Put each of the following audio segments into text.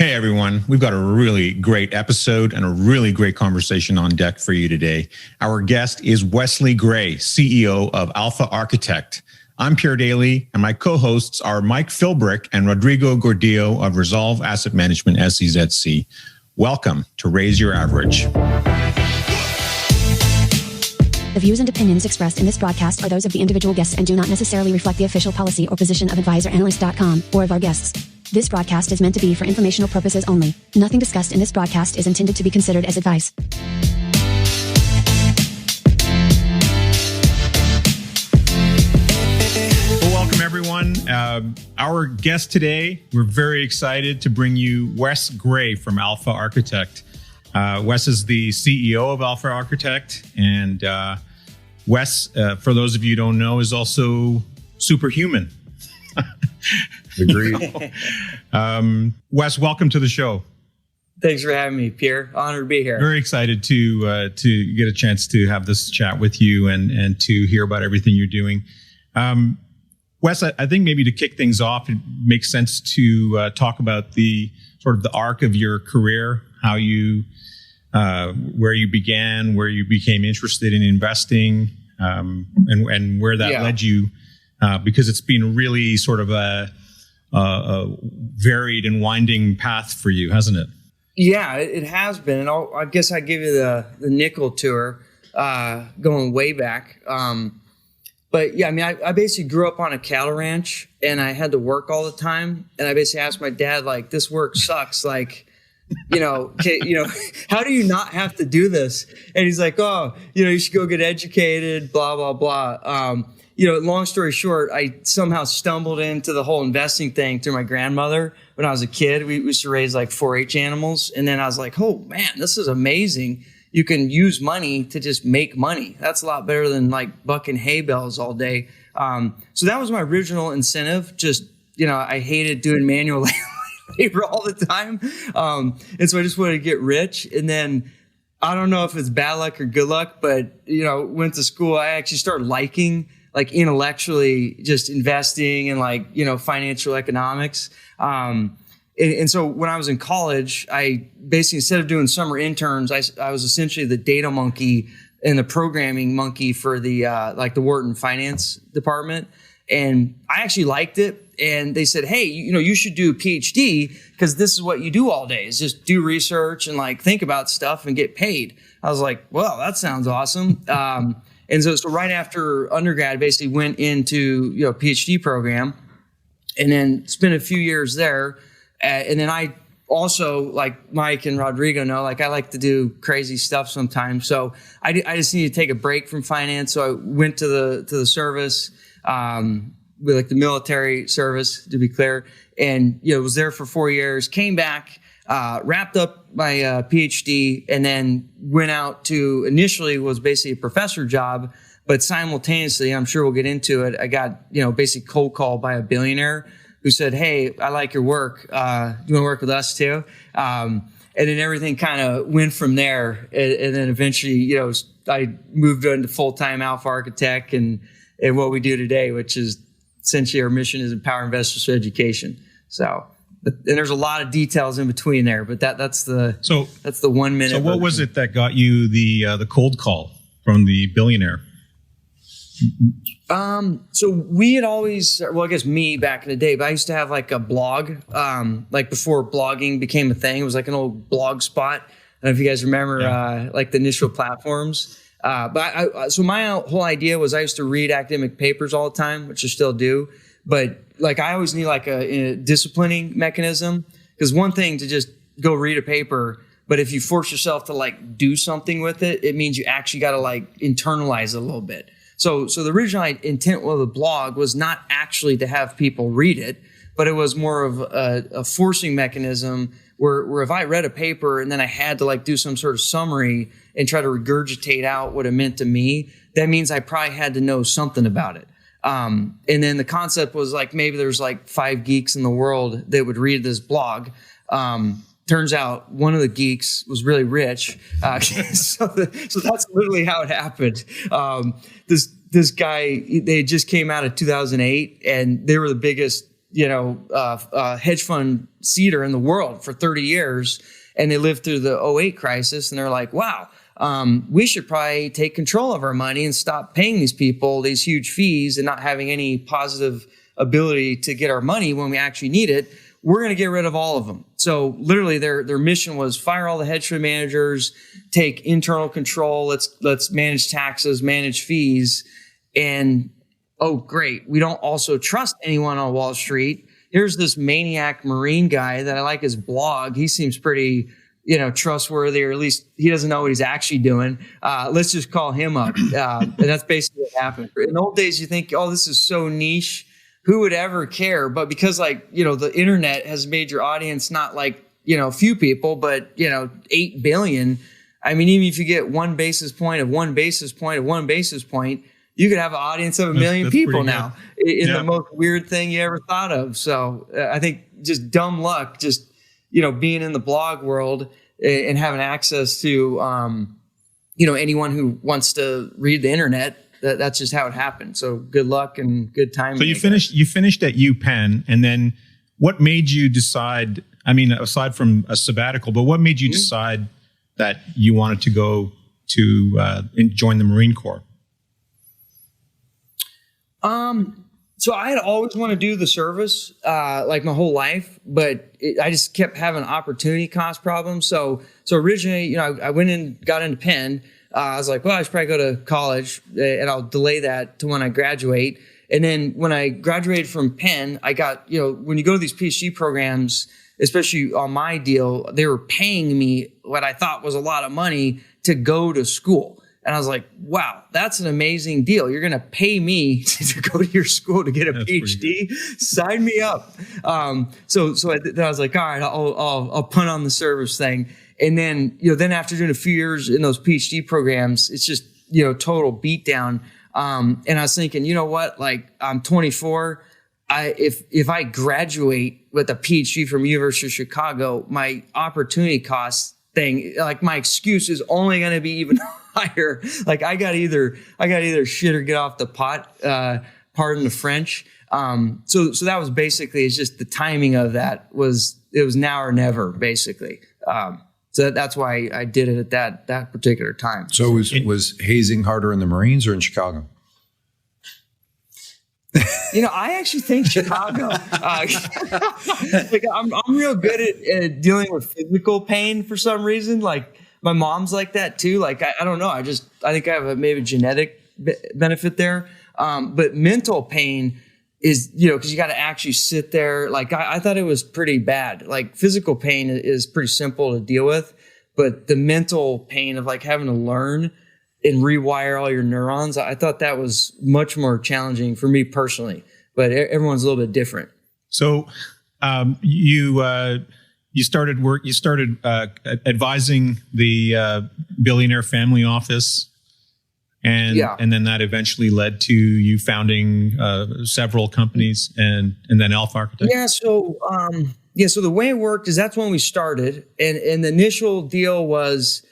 Hey everyone, we've got a really great episode and a really great conversation on deck for you today. Our guest is Wesley Gray, CEO of Alpha Architect. I'm Pierre Daly, and my co-hosts are Mike Philbrick and Rodrigo Gordillo of Resolve Asset Management SCZC. Welcome to Raise Your Average. The views and opinions expressed in this broadcast are those of the individual guests and do not necessarily reflect the official policy or position of AdvisorAnalyst.com or of our guests. This broadcast is meant to be for informational purposes only. Nothing discussed in this broadcast is intended to be considered as advice. Well, welcome everyone. Our guest today, we're very excited to bring you Wes Gray from Alpha Architect. Wes is the CEO of Alpha Architect, and Wes, for those of you who don't know, is also superhuman. Agreed. Wes, welcome to the show. Thanks for having me, Pierre. Honored to be here. Very excited to get a chance to have this chat with you and to hear about everything you're doing. Wes, I think maybe to kick things off, it makes sense to talk about the sort of the arc of your career, how you, where you began, where you became interested in investing, and where that led you, because it's been really sort of a varied and winding path for you, hasn't it? Yeah, it has been. And I guess I give you the nickel tour, going way back. But yeah, I mean, I basically grew up on a cattle ranch and I had to work all the time. And I basically asked my dad, like, this work sucks. Like, how do you not have to do this? And he's like, oh, you should go get educated, blah, blah, blah. Long story short, I somehow stumbled into the whole investing thing through my grandmother. When I was a kid, we used to raise like 4-H animals. And then I was like, oh man, this is amazing. You can use money to just make money. That's a lot better than like bucking hay bales all day. So that was my original incentive. Just, I hated doing manual labor all the time. And so I just wanted to get rich. And then I don't know if it's bad luck or good luck, but, went to school. I actually started liking like intellectually just investing and like, financial economics. And so when I was in college, I basically, instead of doing summer interns, I was essentially the data monkey and the programming monkey for the, the Wharton finance department. And I actually liked it. And they said, hey, you should do a PhD because this is what you do all day is just do research and like think about stuff and get paid. I was like, well, that sounds awesome. And so right after undergrad, basically went into, PhD program and then spent a few years there. And then I also, like Mike and Rodrigo know, like I like to do crazy stuff sometimes. So I just need to take a break from finance. So I went to the service, with like the military service, to be clear. And, was there for 4 years, came back, wrapped up my PhD, and then went out to, initially was basically a professor job, but simultaneously, I'm sure we'll get into it, I got, basically cold called by a billionaire who said, hey, I like your work. Do you want to work with us too? And then everything kind of went from there. And then eventually, I moved into full-time Alpha Architect and what we do today, which is essentially our mission is empower investors through education. So, and there's a lot of details in between there, but that's the 1 minute. So what was it that got you the cold call from the billionaire? So we had always, well, I guess me back in the day, but I used to have like a blog, like before blogging became a thing. It was like an old blog spot. I don't know if you guys remember, like the initial platforms. So my whole idea was I used to read academic papers all the time, which I still do. But like I always need like a disciplining mechanism, because one thing to just go read a paper, but if you force yourself to like do something with it, it means you actually got to like internalize it a little bit. So the original intent of the blog was not actually to have people read it, but it was more of a forcing mechanism where if I read a paper and then I had to like do some sort of summary and try to regurgitate out what it meant to me, that means I probably had to know something about it. And then the concept was like, maybe there's like 5 geeks in the world that would read this blog. Turns out one of the geeks was really rich. So that's literally how it happened. This guy, they just came out of 2008 and they were the biggest hedge fund seeder in the world for 30 years. And they lived through the '08 crisis, and they're like, wow, we should probably take control of our money and stop paying these people these huge fees and not having any positive ability to get our money when we actually need it. We're going to get rid of all of them. So literally their mission was fire all the hedge fund managers, take internal control. Let's manage taxes, manage fees. And, oh, great. We don't also trust anyone on Wall Street. Here's this maniac Marine guy that I like his blog. He seems pretty, trustworthy, or at least he doesn't know what he's actually doing. Let's just call him up. And that's basically what happened. In the old days, you think, oh, this is so niche. Who would ever care? But because the internet has made your audience not a few people, but 8 billion. I mean, even if you get 1 basis point of 1 basis point of 1 basis point, you could have an audience of 1 million people now in the most weird thing you ever thought of. So I think just dumb luck, just, being in the blog world and having access to, anyone who wants to read the internet. That's just how it happened. So good luck and good timing. So you finished at UPenn, and then what made you decide, I mean, aside from a sabbatical, but what made you decide that you wanted to go to join the Marine Corps? So I had always wanted to do the service, my whole life, but I just kept having opportunity cost problems. So originally, I went and got into Penn. I was like, well, I should probably go to college, and I'll delay that to when I graduate. And then when I graduated from Penn, I got, when you go to these PhD programs, especially on my deal, they were paying me what I thought was a lot of money to go to school. And I was like, wow, that's an amazing deal. You're going to pay me to go to your school to get a PhD? Sign me up. So I was like, all right, I'll punt on the service thing. And then, then after doing a few years in those PhD programs, it's just, total beatdown. And I was thinking, you know what, I'm 24. If I graduate with a PhD from University of Chicago, my opportunity cost thing, my excuse is only going to be even higher. I got either shit or get off the pot, pardon the French. So that was basically, it's just the timing of that it was now or never, basically. So that's why I did it at that particular time. So was hazing harder in the Marines or in Chicago? I actually think Chicago. I'm real good at dealing with physical pain for some reason. My mom's like that too. I don't know. I think I have maybe a genetic benefit there. But mental pain is, because you got to actually sit there. I thought it was pretty bad. Physical pain is pretty simple to deal with, but the mental pain of having to learn and rewire all your neurons, I thought that was much more challenging for me personally. But everyone's a little bit different. So you started advising the billionaire family office. And then that eventually led to you founding several companies and then Elf Architects. Yeah. So the way it worked is that's when we started, and the initial deal was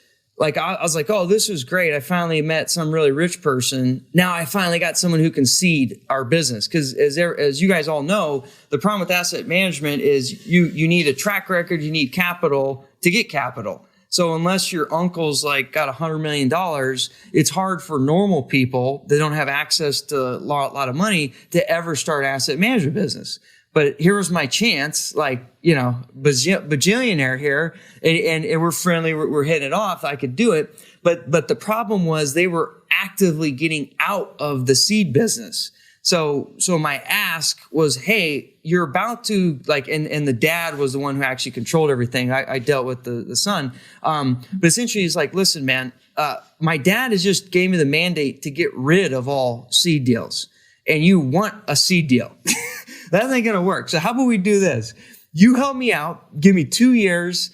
I was like, oh, this is great. I finally met some really rich person. Now I finally got someone who can seed our business. Because as you guys all know, the problem with asset management is you need a track record, you need capital to get capital. So unless your uncle's got $100 million, it's hard for normal people that don't have access to a lot of money to ever start asset management business. But here was my chance, bajillionaire here, and we're friendly, we're hitting it off. I could do it. But the problem was they were actively getting out of the seed business. So my ask was, hey, you're about to and the dad was the one who actually controlled everything. I dealt with the son. But essentially he's like, listen, man, my dad has just gave me the mandate to get rid of all seed deals. And you want a seed deal. That ain't going to work. So how about we do this? You help me out. Give me 2 years.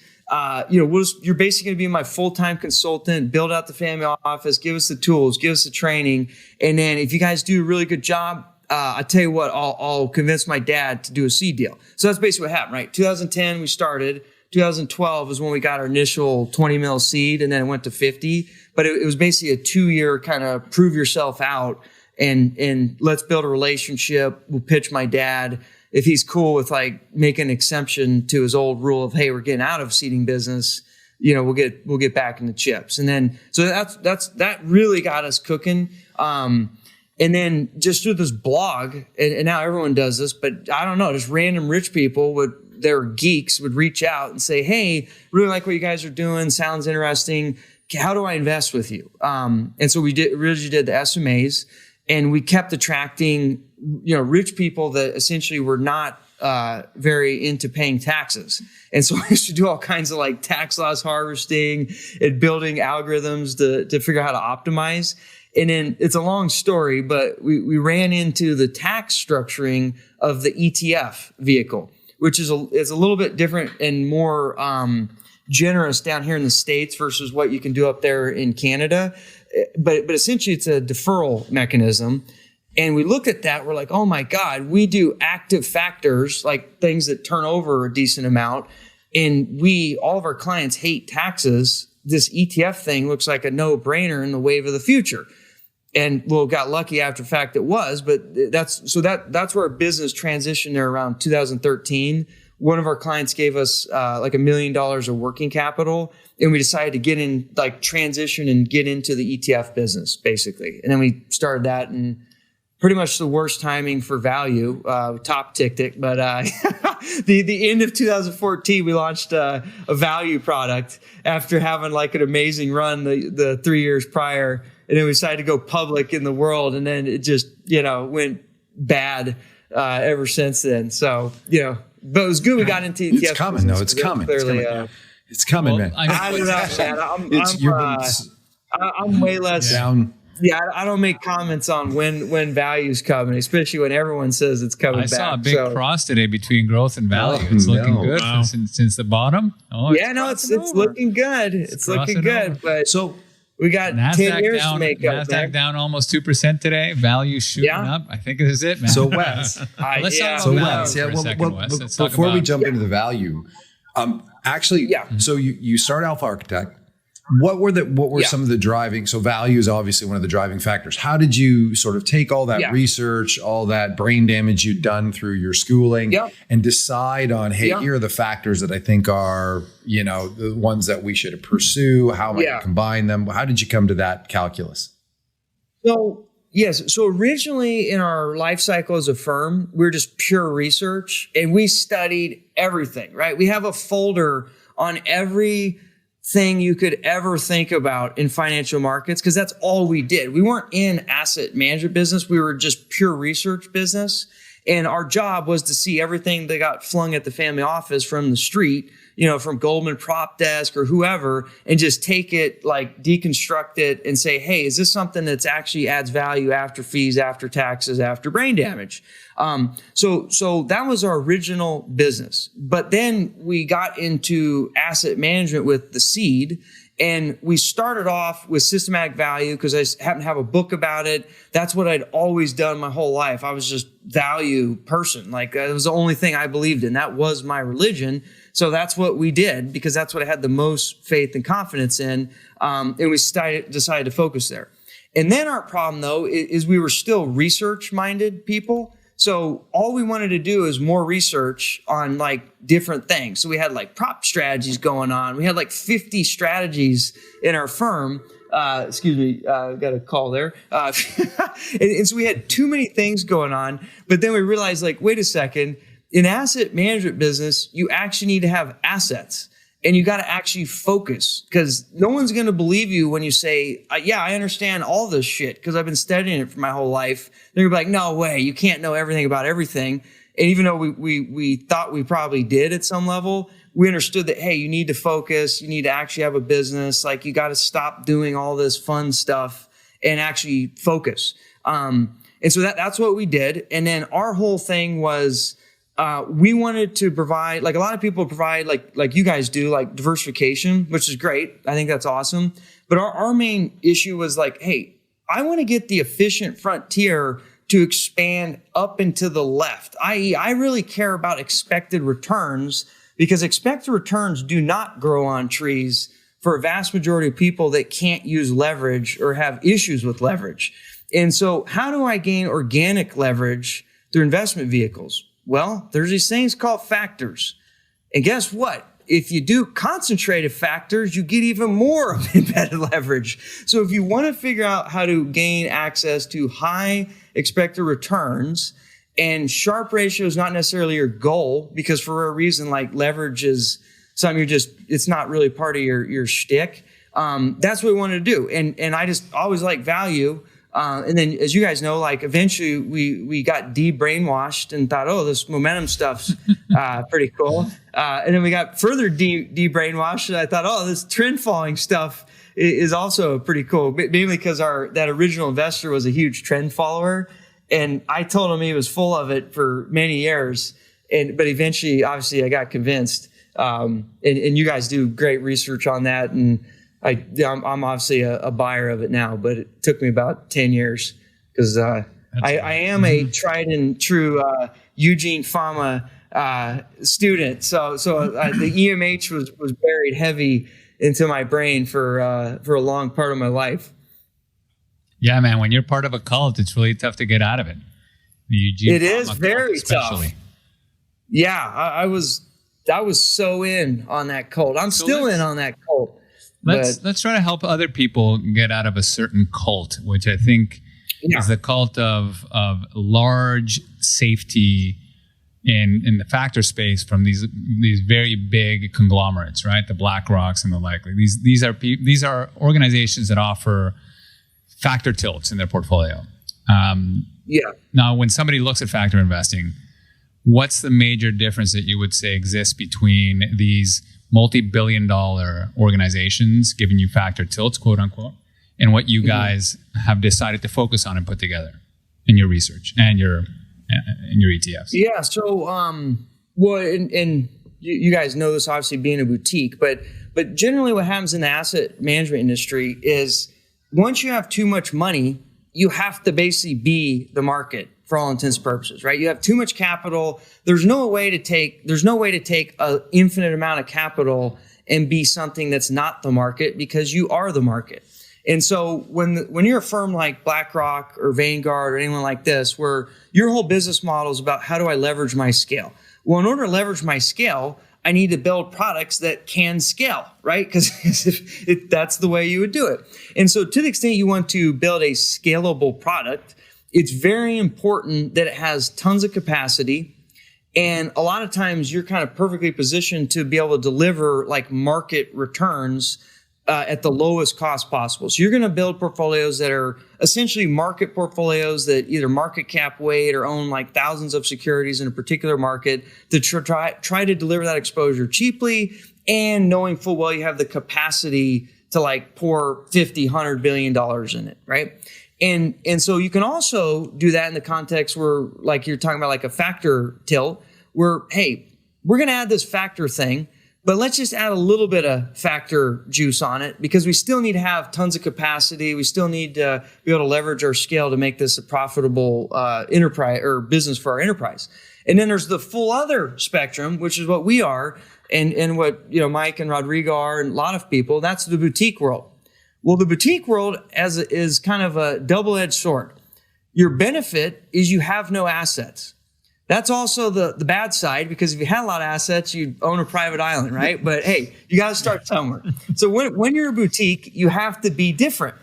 You're basically going to be my full-time consultant, build out the family office, give us the tools, give us the training. And then if you guys do a really good job, I tell you what, I'll convince my dad to do a seed deal. So that's basically what happened, right? 2010, we started. 2012 is when we got our initial 20 mil seed, and then it went to 50. But it was basically a 2-year kind of prove yourself out and let's build a relationship. We'll pitch my dad. if he's cool with like making an exemption to his old rule of, hey, we're getting out of seeding business, we'll get back into chips. And then, so that really got us cooking. And then just through this blog, and now everyone does this, but I don't know, just random rich people they're geeks, would reach out and say, hey, really like what you guys are doing. Sounds interesting. How do I invest with you? And so we really did the SMAs, and we kept attracting, rich people that essentially were not very into paying taxes. And so we used to do all kinds of like tax loss harvesting and building algorithms to figure out how to optimize. And then it's a long story, but we ran into the tax structuring of the ETF vehicle, which is a little bit different and more generous down here in the States versus what you can do up there in Canada. But essentially it's a deferral mechanism. And we looked at that, we're like, oh my God, we do active factors, like things that turn over a decent amount. And all of our clients hate taxes. This ETF thing looks like a no-brainer in the wave of the future. And got lucky after the fact it was, but that's where our business transitioned there around 2013. One of our clients gave us like $1 million of working capital, and we decided to get in, like transition and get into the ETF business basically. And then we started that, and pretty much the worst timing for value, top ticked it. But the end of 2014, we launched a value product after having like an amazing run the 3 years prior. And then we decided to go public in the world, and then it just, went bad ever since then. So, but it was good we got into ETFs. It's coming, though. It's coming. Clearly, it's coming, man. I don't know, man. I'm way less down. Yeah, I don't make comments on when value's coming, especially when everyone says it's coming back. I saw a big cross today between growth and value. It's looking good since the bottom. It's looking good. It's looking good. Over. But so we got NASDAQ 10 years down, to make up. NASDAQ down almost 2% today. Value shooting up. I think this is it, man. So Wes, let's talk about value for a second, Wes. Let's talk before we about jump into the value, so you start Alpha Architect. What were some of the driving? So value is obviously one of the driving factors. How did you sort of take all that research, all that brain damage you'd done through your schooling, and decide on, hey, here are the factors that I think are, the ones that we should pursue. How am I going to combine them? How did you come to that calculus? So originally in our life cycle as a firm, we were just pure research, and we studied everything, right? We have a folder on every thing you could ever think about in financial markets, because that's all we did. We weren't in asset management business. We were just pure research business. And our job was to see everything that got flung at the family office from the street, from Goldman Prop Desk or whoever, and just take it, like deconstruct it and say, hey, is this something that's actually adds value after fees, after taxes, after brain damage? So that was our original business. But then we got into asset management with the seed, and we started off with systematic value because I happened to have a book about it. That's what I'd always done my whole life. I was just value person. Like it was the only thing I believed in. That was my religion. So that's what we did because that's what I had the most faith and confidence in. And we decided to focus there. And then our problem though is we were still research minded people. So all we wanted to do is more research on like different things. So we had like prop strategies going on. We had like 50 strategies in our firm. Excuse me, got a call there. And so we had too many things going on. But then we realized like, wait a second, in asset management business, you actually need to have assets. And you got to actually focus because no one's going to believe you when you say, yeah, I understand all this shit because I've been studying it for my whole life. They're going to be like, no way, you can't know everything about everything. And even though we thought we probably did at some level, we understood that, hey, you need to focus. You need to actually have a business. Like you got to stop doing all this fun stuff and actually focus. And so that's what we did. And then our whole thing was, we wanted to provide, like a lot of people provide, like you guys do, like diversification, which is great. I think that's awesome. But our main issue was like, hey, I want to get the efficient frontier to expand up and to the left, i.e., I really care about expected returns because expected returns do not grow on trees for a vast majority of people that can't use leverage or have issues with leverage. And so how do I gain organic leverage through investment vehicles? Well, there's these things called factors. And guess what? If you do concentrated factors, you get even more of embedded leverage. So if you want to figure out how to gain access to high expected returns, and Sharpe ratio is not necessarily your goal, because for a reason like leverage is something it's not really part of your shtick. That's what we wanted to do. And I just always like value. And then, as you guys know, like eventually we got de-brainwashed and thought, oh, this momentum stuff's pretty cool. And then we got further de-brainwashed, and I thought, oh, this trend following stuff is also pretty cool. Mainly because that original investor was a huge trend follower, and I told him he was full of it for many years. But eventually, obviously, I got convinced. And you guys do great research on that, and I'm obviously a buyer of it now, but it took me about 10 years because I am a tried and true Eugene Fama student. So the EMH was buried heavy into my brain for a long part of my life. Yeah, man. When you're part of a cult, it's really tough to get out of it. It is very tough. Yeah, I was so in on that cult. I'm still in on that cult. Let's try to help other people get out of a certain cult, which I think is the cult of large safety in the factor space from these very big conglomerates, right? The BlackRocks and the like. These are organizations that offer factor tilts in their portfolio. Now, when somebody looks at factor investing, what's the major difference that you would say exists between these multi-billion-dollar organizations giving you factor tilts, quote unquote, and what you guys have decided to focus on and put together in your research and your ETFs? Yeah. So, well, and you guys know this, obviously being a boutique, but generally what happens in the asset management industry is once you have too much money, you have to basically be the market for all intents and purposes, right? You have too much capital. There's no way to take an infinite amount of capital and be something that's not the market, because you are the market. And so when you're a firm like BlackRock or Vanguard or anyone like this, where your whole business model is about how do I leverage my scale? Well, in order to leverage my scale, I need to build products that can scale, right? Because that's the way you would do it. And so to the extent you want to build a scalable product, it's very important that it has tons of capacity. And a lot of times you're kind of perfectly positioned to be able to deliver like market returns at the lowest cost possible. So you're going to build portfolios that are essentially market portfolios that either market cap weight or own like thousands of securities in a particular market to try to deliver that exposure cheaply, and knowing full well you have the capacity to like pour $50-100 billion in it, right? And so you can also do that in the context where, like you're talking about, like a factor tilt, where, hey, we're going to add this factor thing, but let's just add a little bit of factor juice on it, because we still need to have tons of capacity. We still need to be able to leverage our scale to make this a profitable enterprise or business for our enterprise. And then there's the full other spectrum, which is what we are, and what Mike and Rodrigo are, and a lot of people. That's the boutique world. Well, the boutique world is kind of a double-edged sword. Your benefit is you have no assets. That's also the bad side, because if you had a lot of assets, you'd own a private island, right? But hey, you got to start somewhere. So when you're a boutique, you have to be different.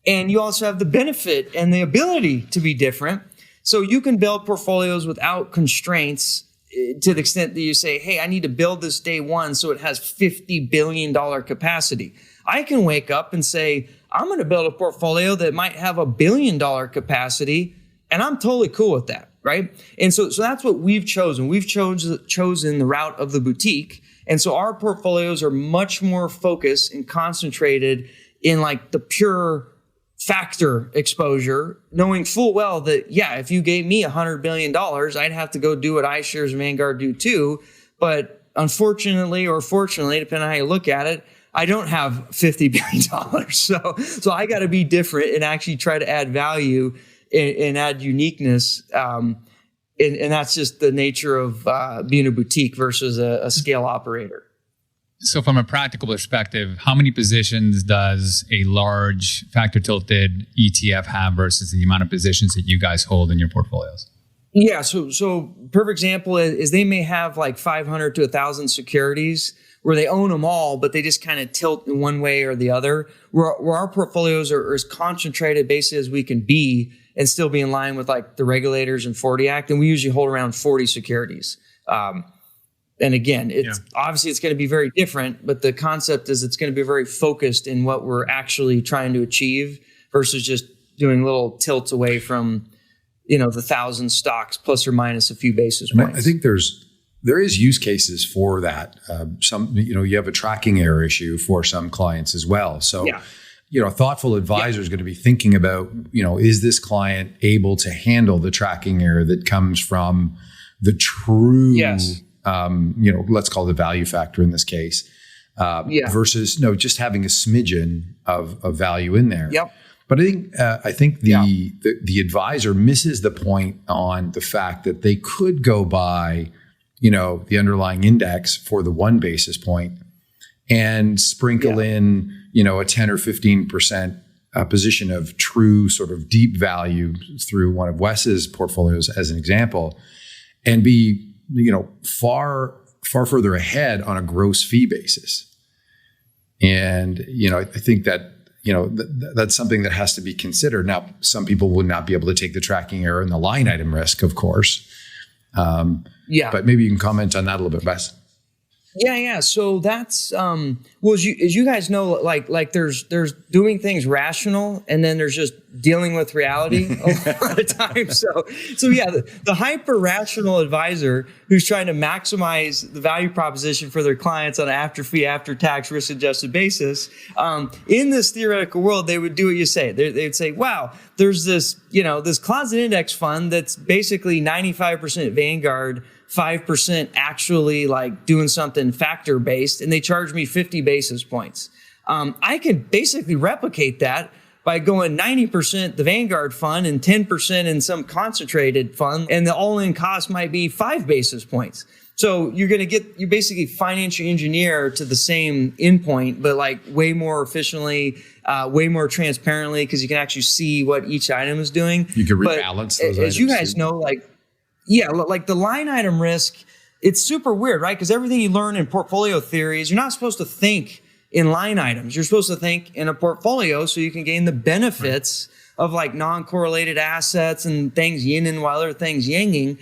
And you also have the benefit and the ability to be different. So you can build portfolios without constraints to the extent that you say, hey, I need to build this day one so it has $50 billion capacity. I can wake up and say, I'm going to build a portfolio that might have $1 billion capacity, and I'm totally cool with that, right? And so that's what we've chosen. We've chosen the route of the boutique. And so our portfolios are much more focused and concentrated in like the pure factor exposure, knowing full well that, yeah, if you gave me $100 billion, I'd have to go do what iShares and Vanguard do too. But unfortunately, or fortunately, depending on how you look at it, I don't have $50 billion. So I got to be different and actually try to add value and add uniqueness. And that's just the nature of being a boutique versus a scale operator. So from a practical perspective, how many positions does a large factor tilted ETF have versus the amount of positions that you guys hold in your portfolios? Yeah. So perfect example is they may have like 500 to 1,000 securities where they own them all, but they just kind of tilt in one way or the other. Where our portfolios are as concentrated basically as we can be and still be in line with like the regulators and 40 Act. And we usually hold around 40 securities. And again, obviously it's going to be very different, but the concept is it's going to be very focused in what we're actually trying to achieve versus just doing little tilts away from, the 1,000 stocks plus or minus a few basis points. I think there is use cases for that. You have a tracking error issue for some clients as well. So, a thoughtful advisor is going to be thinking about, is this client able to handle the tracking error that comes from the true, let's call it the value factor in this case, versus just having a smidgen of value in there. Yep. But I think the advisor misses the point on the fact that they could go buy, the underlying index for the 1 basis point and sprinkle in, a 10 or 15% position of true sort of deep value through one of Wes's portfolios as an example, and be, far further ahead on a gross fee basis. And, I think that, that's something that has to be considered. Now, some people would not be able to take the tracking error and the line item risk, of course. But maybe you can comment on that a little bit, Wes. Yeah. So that's as you guys know, like there's doing things rational, and then there's just dealing with reality a lot of times. So the hyper rational advisor who's trying to maximize the value proposition for their clients on an after fee, after tax, risk adjusted basis. In this theoretical world, they would do what you say. They'd say, wow, there's this this closet index fund that's basically 95% Vanguard, 5% actually like doing something factor based, and they charge me 50 basis points. I could basically replicate that by going 90% the Vanguard fund and 10% in some concentrated fund, and the all-in cost might be 5 basis points. So you basically financial engineer to the same endpoint, but like way more efficiently, way more transparently, because you can actually see what each item is doing. You can rebalance those items. As you guys know, like the line item risk, it's super weird, right? Because everything you learn in portfolio theory is you're not supposed to think in line items. You're supposed to think in a portfolio so you can gain the benefits of like non-correlated assets and things yin while other things yanging.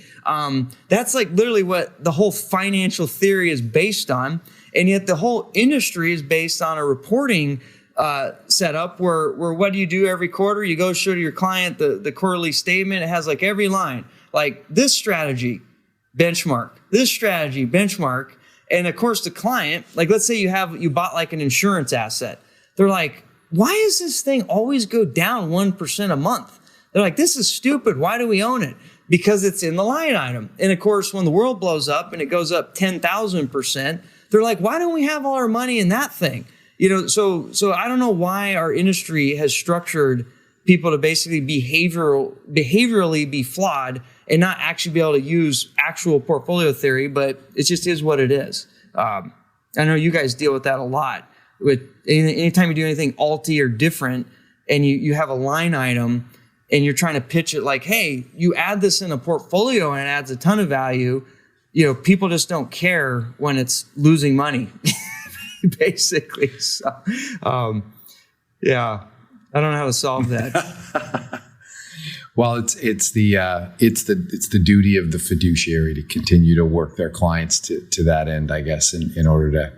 That's like literally what the whole financial theory is based on. And yet the whole industry is based on a reporting setup where what do you do every quarter? You go show to your client the quarterly statement. It has like every line. Like this strategy, benchmark, this strategy, benchmark. And of course the client, like let's say you bought like an insurance asset. They're like, why does this thing always go down 1% a month? They're like, this is stupid. Why do we own it? Because it's in the line item. And of course, when the world blows up and it goes up 10,000%, they're like, why don't we have all our money in that thing? So I don't know why our industry has structured people to basically behaviorally be flawed and not actually be able to use actual portfolio theory, but it just is what it is. I know you guys deal with that a lot. With anytime you do anything alty or different, and you have a line item, and you're trying to pitch it like, hey, you add this in a portfolio and it adds a ton of value. People just don't care when it's losing money, basically. So, I don't know how to solve that. Well, it's the duty of the fiduciary to continue to work their clients to that end, I guess, in order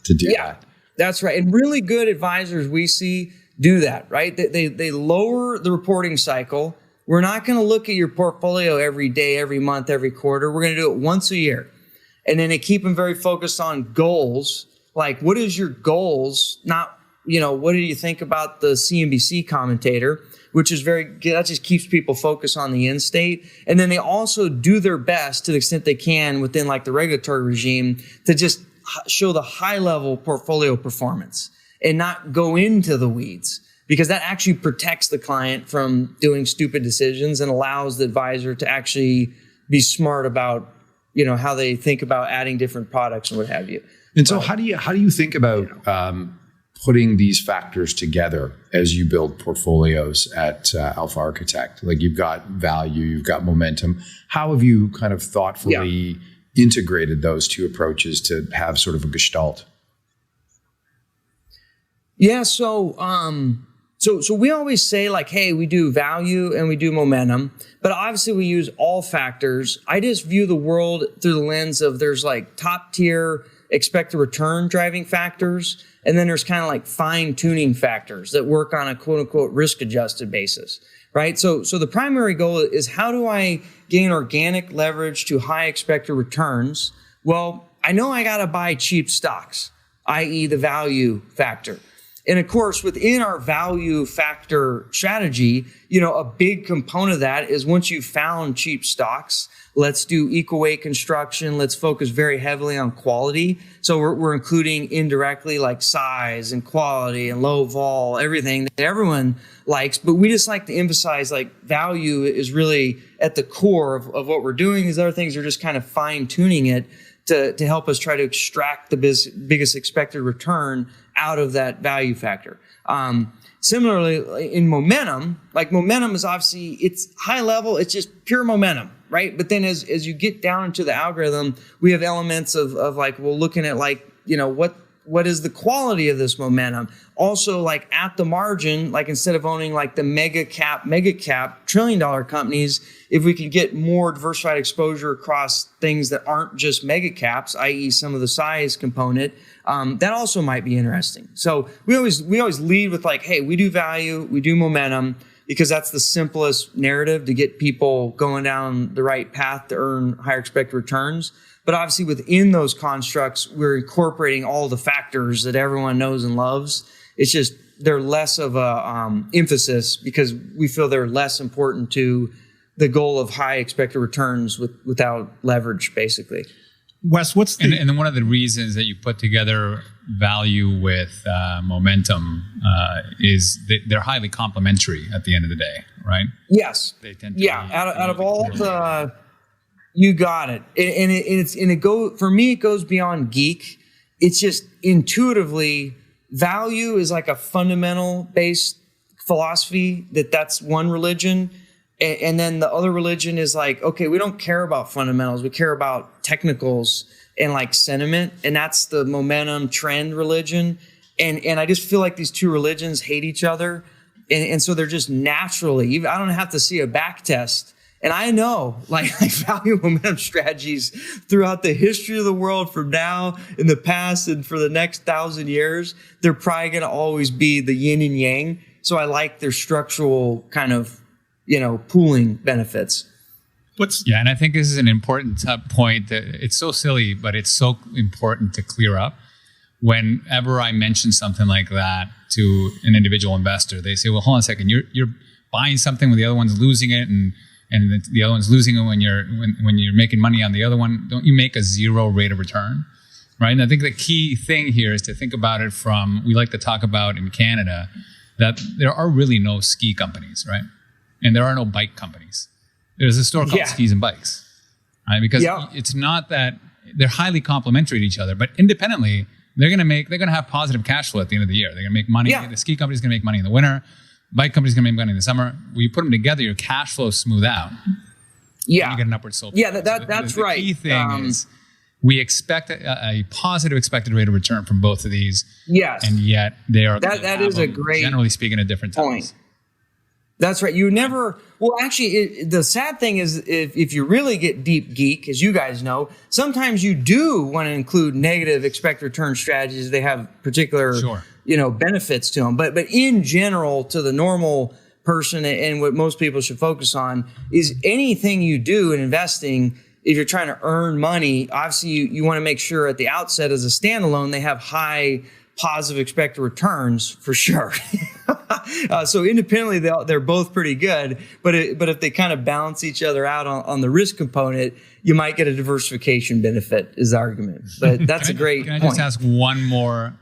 to do that. That's right. And really good advisors we see do that, right? They lower the reporting cycle. We're not going to look at your portfolio every day, every month, every quarter. We're going to do it once a year. And then they keep them very focused on goals. Like, what is your goals? Not, what do you think about the CNBC commentator, which is that just keeps people focused on the end state. And then they also do their best to the extent they can within like the regulatory regime to just show the high level portfolio performance and not go into the weeds, because that actually protects the client from doing stupid decisions and allows the advisor to actually be smart about, how they think about adding different products and what have you. And so how do you think about putting these factors together as you build portfolios at Alpha Architect? Like, you've got value, you've got momentum. How have you kind of thoughtfully integrated those two approaches to have sort of a gestalt? Yeah, so we always say, like, hey, we do value and we do momentum, but obviously we use all factors. I just view the world through the lens of there's like top tier expected return driving factors, and then there's kind of like fine tuning factors that work on a quote unquote risk adjusted basis, right? So the primary goal is, how do I gain organic leverage to high expected returns? Well, I know I got to buy cheap stocks, i.e. the value factor. And of course, within our value factor strategy, a big component of that is, once you've found cheap stocks, let's do equal weight construction. Let's focus very heavily on quality. So we're including indirectly like size and quality and low vol, everything that everyone likes. But we just like to emphasize, like, value is really at the core of what we're doing. These other things are just kind of fine tuning it to help us try to extract the biggest expected return out of that value factor. Similarly, in momentum, like, momentum is obviously, it's high level, it's just pure momentum, right? But then as you get down into the algorithm, we have elements of like, well, looking at like, what is the quality of this momentum? Also, like, at the margin, like, instead of owning like the mega cap $1 trillion companies, if we can get more diversified exposure across things that aren't just mega caps, i.e. some of the size component, that also might be interesting. So we always lead with like, hey, we do value, we do momentum, because that's the simplest narrative to get people going down the right path to earn higher expected returns. But obviously within those constructs, we're incorporating all the factors that everyone knows and loves. It's just they're less of a emphasis, because we feel they're less important to the goal of high expected returns without leverage, basically. Wes, what's the... And then one of the reasons that you put together value with momentum is they're highly complementary at the end of the day, right? Yes. They tend to out of all the... You got it. For me, it goes beyond geek. It's just intuitively, value is like a fundamental based philosophy that's one religion. And then the other religion is like, okay, we don't care about fundamentals. We care about technicals and like sentiment. And that's the momentum trend religion. And I just feel like these two religions hate each other. And so they're just naturally, I don't have to see a back test. And I know, like value momentum strategies throughout the history of the world, from now, in the past, and for the next 1,000 years, they're probably going to always be the yin and yang. So I like their structural kind of, pooling benefits. And I think this is an important point. That it's so silly, but it's so important to clear up. Whenever I mention something like that to an individual investor, they say, well, hold on a second, you're buying something when the other one's losing it, and the other one's losing it when you're making money on the other one. Don't you make a zero rate of return, right? And I think the key thing here is to think about it from, we like to talk about in Canada, that there are really no ski companies, right? And there are no bike companies. There's a store called Skis and Bikes, right? Because it's not that they're highly complementary to each other, but independently, they're going to have positive cash flow at the end of the year. They're going to make money. Yeah. The ski company's going to make money in the winter. Bike company's going to make money in the summer. When you put them together, your cash flow smooth out. Yeah. You get an upward slope. Yeah, that's right. The key thing is we expect a positive expected rate of return from both of these. Yes. And yet they are that is a great, generally speaking, at different times. Point. That's right. You never, well, actually, the sad thing is if you really get deep geek, as you guys know, sometimes you do want to include negative expected return strategies. They have particular, benefits to them. But in general, to the normal person, and what most people should focus on is anything you do in investing, if you're trying to earn money, obviously you want to make sure at the outset as a standalone, they have high positive expected returns for sure. So independently, they're both pretty good. But if they kind of balance each other out on the risk component, you might get a diversification benit is the argument. But that's a great point. Can I just ask one more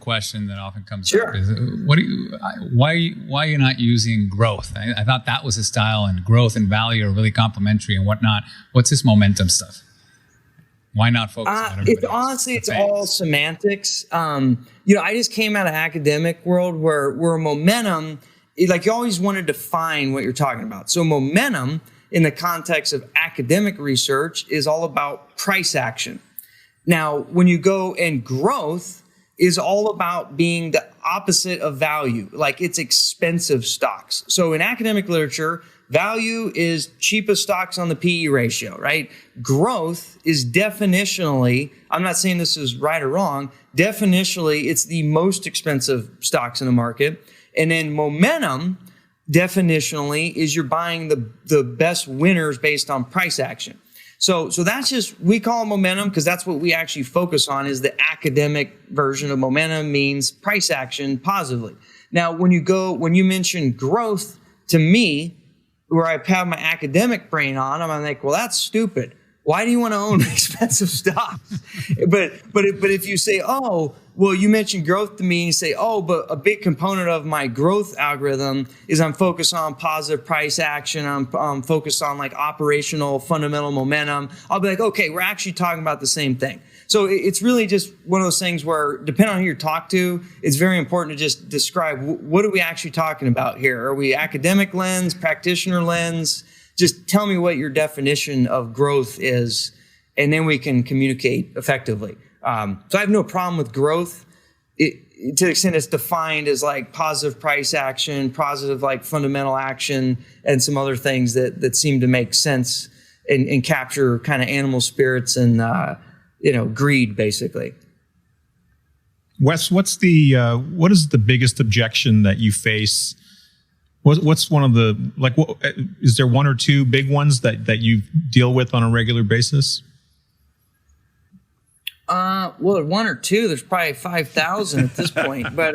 question that often comes up? Is, why are you not using growth? I thought that was a style, and growth and value are really complementary and whatnot. What's this momentum stuff? Why not focus on everybody It's honestly, it's all semantics. I just came out of academic world where momentum, like you always want to define what you're talking about. So momentum in the context of academic research is all about price action. Now, when you go and growth is all about being the opposite of value, like it's expensive stocks. So in academic literature, value is cheapest stocks on the PE ratio, right? Growth is definitionally, I'm not saying this is right or wrong, definitionally, it's the most expensive stocks in the market. And then momentum, definitionally, is you're buying the best winners based on price action. So that's just, we call it momentum because that's what we actually focus on, is the academic version of momentum means price action positively. Now, when you mention growth, to me, where I have my academic brain on, I'm like, well, that's stupid. Why do you want to own expensive stocks? But if you say, oh, well, you mentioned growth to me, and you say, oh, but a big component of my growth algorithm is I'm focused on positive price action. I'm focused on like operational fundamental momentum. I'll be like, okay, we're actually talking about the same thing. So it's really just one of those things where, depending on who you talk to, it's very important to just describe what are we actually talking about here? Are we academic lens, practitioner lens? Just tell me what your definition of growth is, and then we can communicate effectively. So I have no problem with growth to the extent it's defined as like positive price action, positive like fundamental action, and some other things that seem to make sense and capture kind of animal spirits and greed, basically. Wes, what is the biggest objection that you face? What's one of the, is there one or two big ones that you deal with on a regular basis? Well, one or two, there's probably 5,000 at this point. But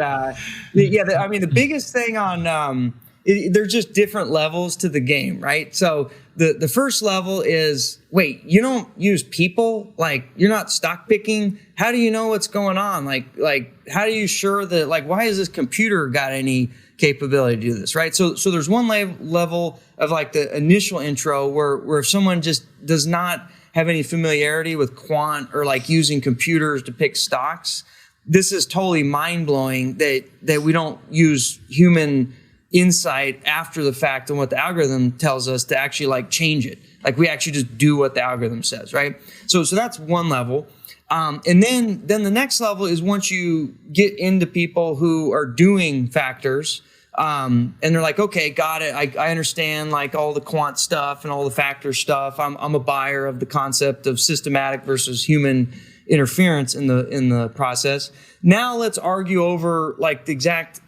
the biggest thing on, there's just different levels to the game, right? So the first level is, wait, you don't use people? Like, you're not stock picking? How do you know what's going on? Like how are you sure that, like, why has this computer got any capability to do this, right? So there's one level of like the initial intro where if someone just does not have any familiarity with quant or like using computers to pick stocks, this is totally mind-blowing that we don't use human insight after the fact on what the algorithm tells us to actually like change it. Like we actually just do what the algorithm says, right? So that's one level. And then the next level is once you get into people who are doing factors, and they're like, okay, got it. I understand like all the quant stuff and all the factor stuff. I'm a buyer of the concept of systematic versus human interference in the process. Now let's argue over like the exact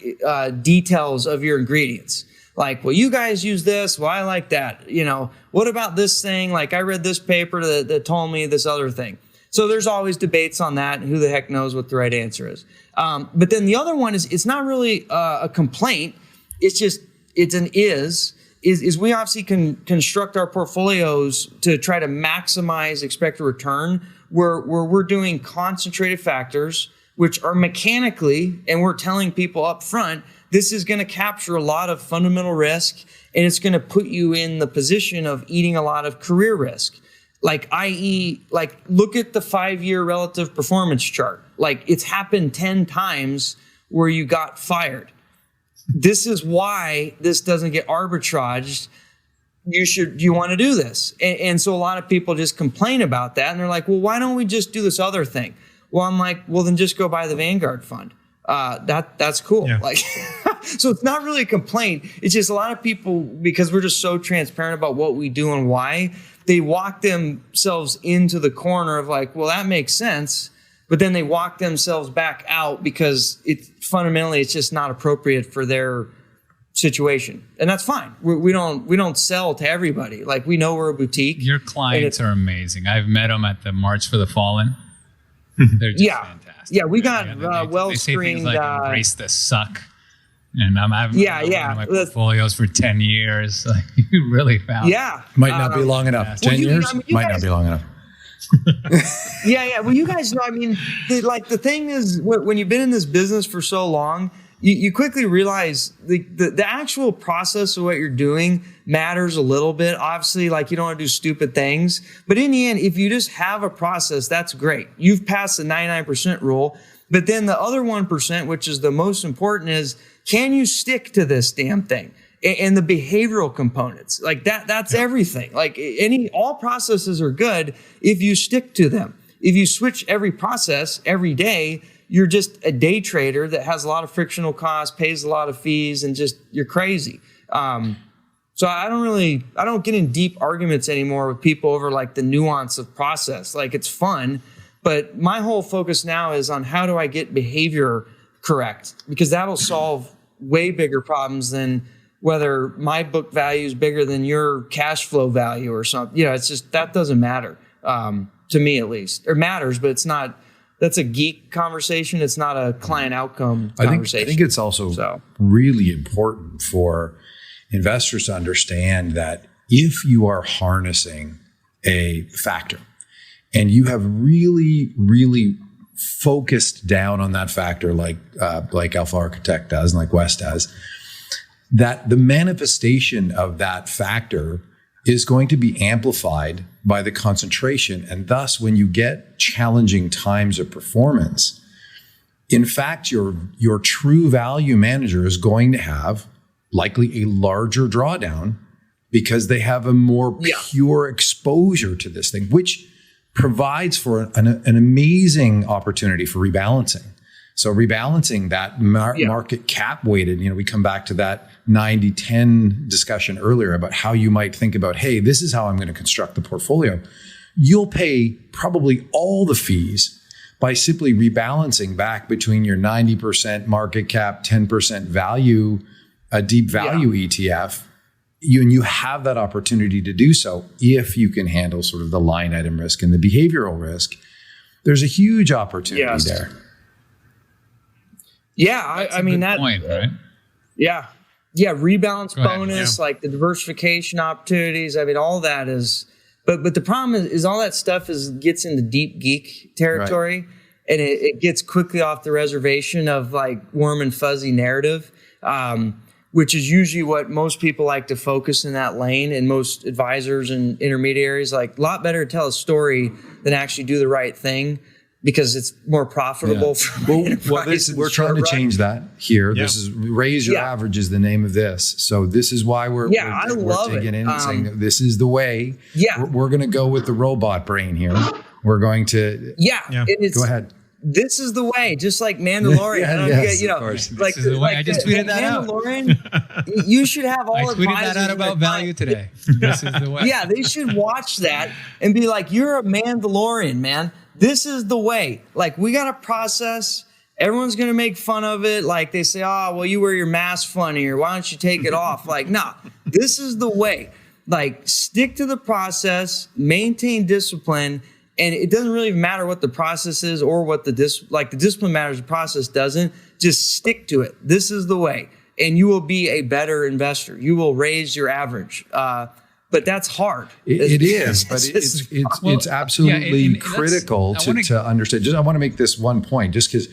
details of your ingredients. Like, well, you guys use this. Well, I like that. What about this thing? Like, I read this paper that told me this other thing. So there's always debates on that, and who the heck knows what the right answer is. But then the other one is, it's not really a complaint. It's just, it's an is we obviously can construct our portfolios to try to maximize expected return where we're doing concentrated factors, which are mechanically, and we're telling people up front, this is going to capture a lot of fundamental risk, and it's going to put you in the position of eating a lot of career risk. Like, i.e., like, look at the 5-year relative performance chart. Like, it's happened 10 times where you got fired. This is why this doesn't get arbitraged. You want to do this. And so a lot of people just complain about that. And they're like, well, why don't we just do this other thing? Well, I'm like, well, then just go buy the Vanguard fund. That's cool. Yeah. Like, so it's not really a complaint. It's just a lot of people, because we're just so transparent about what we do and why, they walk themselves into the corner of like, well, that makes sense. But then they walk themselves back out because it's just not appropriate for their situation. And that's fine. We don't sell to everybody. Like, we know we're a boutique. Your clients are amazing. I've met them at the March for the Fallen. They're just fantastic. Yeah, we got well-screened. They say things like, embrace the suck. And I've been my portfolios for 10 years. Like, you really found might not be long enough. 10 years might not be long enough. Yeah. Well, you guys know, I mean, the thing is, when you've been in this business for so long, you quickly realize the actual process of what you're doing matters a little bit. Obviously, like you don't want to do stupid things, but in the end, if you just have a process, that's great. You've passed the 99% rule. But then the other 1%, which is the most important, is can you stick to this damn thing? And the behavioral components, like that's everything. Like all processes are good if you stick to them. If you switch every process every day, you're just a day trader that has a lot of frictional costs, pays a lot of fees, and just you're crazy. So I don't get in deep arguments anymore with people over like the nuance of process. Like it's fun, but my whole focus now is on how do I get behavior correct, because that'll solve way bigger problems than whether my book value is bigger than your cash flow value or something. It's just, that doesn't matter, to me at least. It matters, but it's not, that's a geek conversation. It's not a client outcome conversation. I think it's also really important for investors to understand that if you are harnessing a factor and you have really, really focused down on that factor like Alpha Architect does and like Wes does, that the manifestation of that factor is going to be amplified by the concentration. And thus, when you get challenging times of performance, in fact, your true value manager is going to have likely a larger drawdown because they have a more pure exposure to this thing, which provides for an amazing opportunity for rebalancing. So rebalancing that market cap weighted, we come back to that 90-10 discussion earlier about how you might think about, hey, this is how I'm going to construct the portfolio. You'll pay probably all the fees by simply rebalancing back between your 90% market cap, 10% value, a deep value ETF. You have that opportunity to do so if you can handle sort of the line item risk and the behavioral risk. There's a huge opportunity there. Yeah, I mean that point, right? Yeah, rebalance bonus, like the diversification opportunities. I mean, all that is, but the problem is all that stuff gets into deep geek territory, and it gets quickly off the reservation of like warm and fuzzy narrative, which is usually what most people like to focus in that lane, and most advisors and intermediaries like a lot better to tell a story than actually do the right thing, because it's more profitable. We're trying to change that here. This is raise your average is the name of this. So this is why we're digging in and saying this is the way. We're going to go with the robot brain here. We're going to go ahead. This is the way, just like Mandalorian. Of course. This is the way. I just tweeted that Mandalorian, you should have all advisors. I tweeted that out about value today. This is the way. Yeah, they should watch that and be like, you're a Mandalorian, man. This is the way. Like, we got a process. Everyone's going to make fun of it. Like, they say, you wear your mask funny, or why don't you take it off? Like, no, this is the way. Like, stick to the process, maintain discipline, and it doesn't really matter what the process is or what the discipline matters, the process doesn't. Just stick to it. This is the way. And you will be a better investor. You will raise your average. But that's hard. It is, but it's absolutely critical to understand. I want to make this one point, just because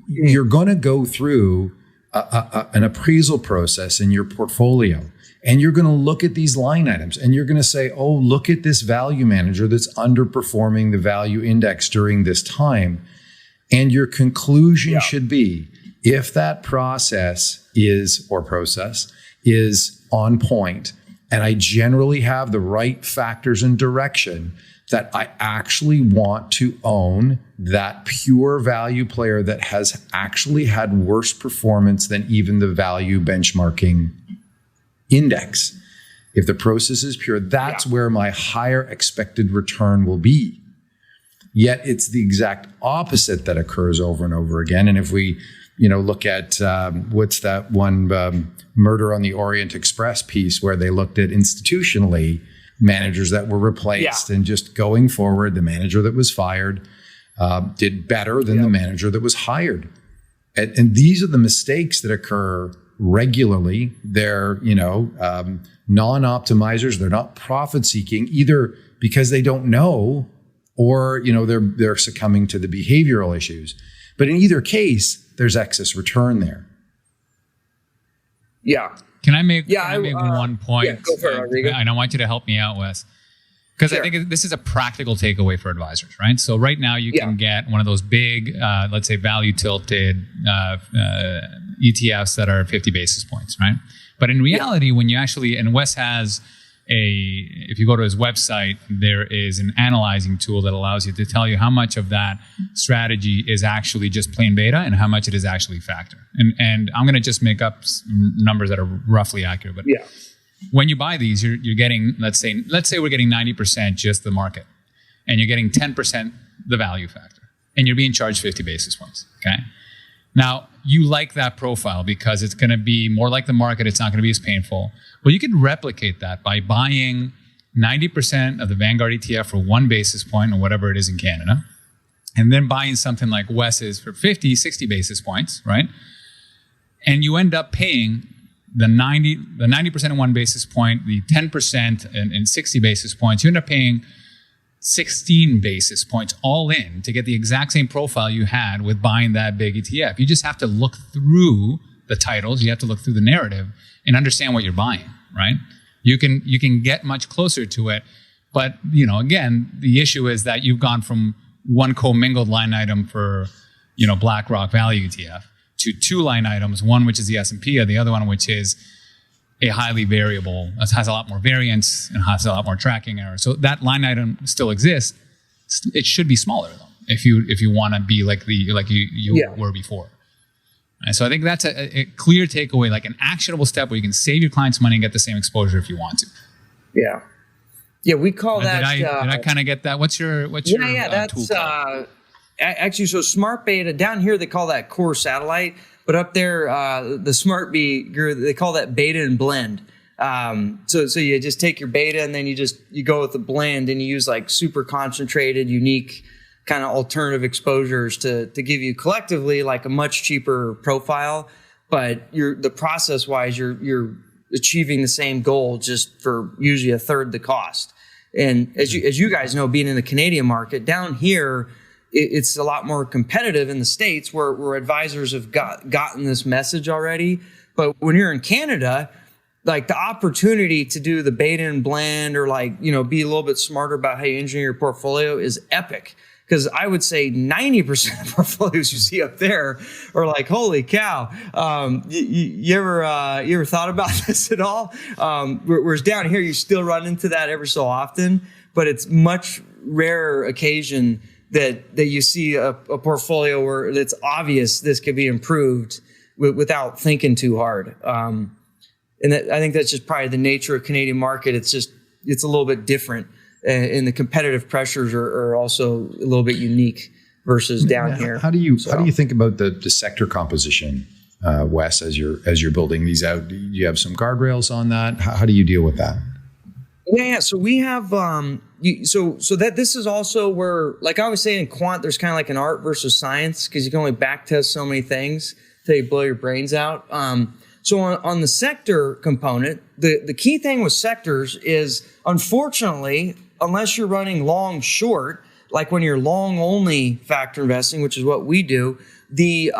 you're going to go through an appraisal process in your portfolio, and you're going to look at these line items, and you're going to say, oh, look at this value manager that's underperforming the value index during this time. And your conclusion should be, if that process is on point, and I generally have the right factors and direction, that I actually want to own that pure value player that has actually had worse performance than even the value benchmarking index. If the process is pure, that's where my higher expected return will be. Yet it's the exact opposite that occurs over and over again. And if we look at what's that one Murder on the Orient Express piece, where they looked at institutionally managers that were replaced, and just going forward, the manager that was fired did better than the manager that was hired. And these are the mistakes that occur regularly. They're non-optimizers. They're not profit seeking, either because they don't know, or they're succumbing to the behavioral issues. But in either case, there's excess return there. Yeah. Can I make one point? Yeah, go for it, Rodrigo. And I want you to help me out, Wes. Because I think this is a practical takeaway for advisors, right? So right now you can get one of those big, let's say value tilted ETFs that are 50 basis points, right? But in reality, when you actually, and Wes has if you go to his website, there is an analyzing tool that allows you to tell you how much of that strategy is actually just plain beta and how much it is actually factor. And I'm going to just make up numbers that are roughly accurate. But when you buy these, you're getting, let's say we're getting 90% just the market, and you're getting 10% the value factor, and you're being charged 50 basis points. Okay. Now, you like that profile because it's going to be more like the market. It's not going to be as painful. Well, you can replicate that by buying 90% of the Vanguard ETF for 1 basis point or whatever it is in Canada, and then buying something like Wes's for 50, 60 basis points, right? And you end up paying the 90% in 1 basis point, the 10% in 60 basis points. You end up paying 16 basis points all in to get the exact same profile you had with buying that big ETF. You just have to look through the titles, you have to look through the narrative and understand what you're buying, right? You can get much closer to it, but again, the issue is that you've gone from one commingled line item for BlackRock Value ETF to 2 line items, one which is the S&P, and the other one which is a highly variable, has a lot more variance and has a lot more tracking error. So that line item still exists. It should be smaller though, if you want to be like you were before. And so I think that's a clear takeaway, like an actionable step where you can save your clients money and get the same exposure if you want to. Yeah. Yeah, we call that. Did I kind of get that? What's your that's tool called? Actually, so smart beta down here they call that core satellite, but up there the smart beta they call that beta and blend. So you just take your beta and then you go with the blend and you use like super concentrated, unique kind of alternative exposures to give you collectively like a much cheaper profile, but the process wise you're achieving the same goal just for usually a third the cost. And as you guys know, being in the Canadian market down here, it's a lot more competitive in the States where advisors have gotten this message already. But when you're in Canada, like the opportunity to do the beta and blend or be a little bit smarter about how you engineer your portfolio is epic. Because I would say 90% of portfolios you see up there are like, holy cow. You ever thought about this at all? Whereas down here, you still run into that every so often, but it's much rarer occasion that you see a portfolio where it's obvious this could be improved without thinking too hard. And I think that's just probably the nature of Canadian market. It's a little bit different. And the competitive pressures are also a little bit unique versus down here. How do you think about the sector composition, Wes, as you're building these out? Do you have some guardrails on that? How do you deal with that? Yeah. So we have so that this is also where, like I was saying, in quant, there's kind of like an art versus science because you can only backtest so many things till you blow your brains out. So on the sector component, the key thing with sectors is, unfortunately, unless you're running long short, like when you're long only factor investing, which is what we do, the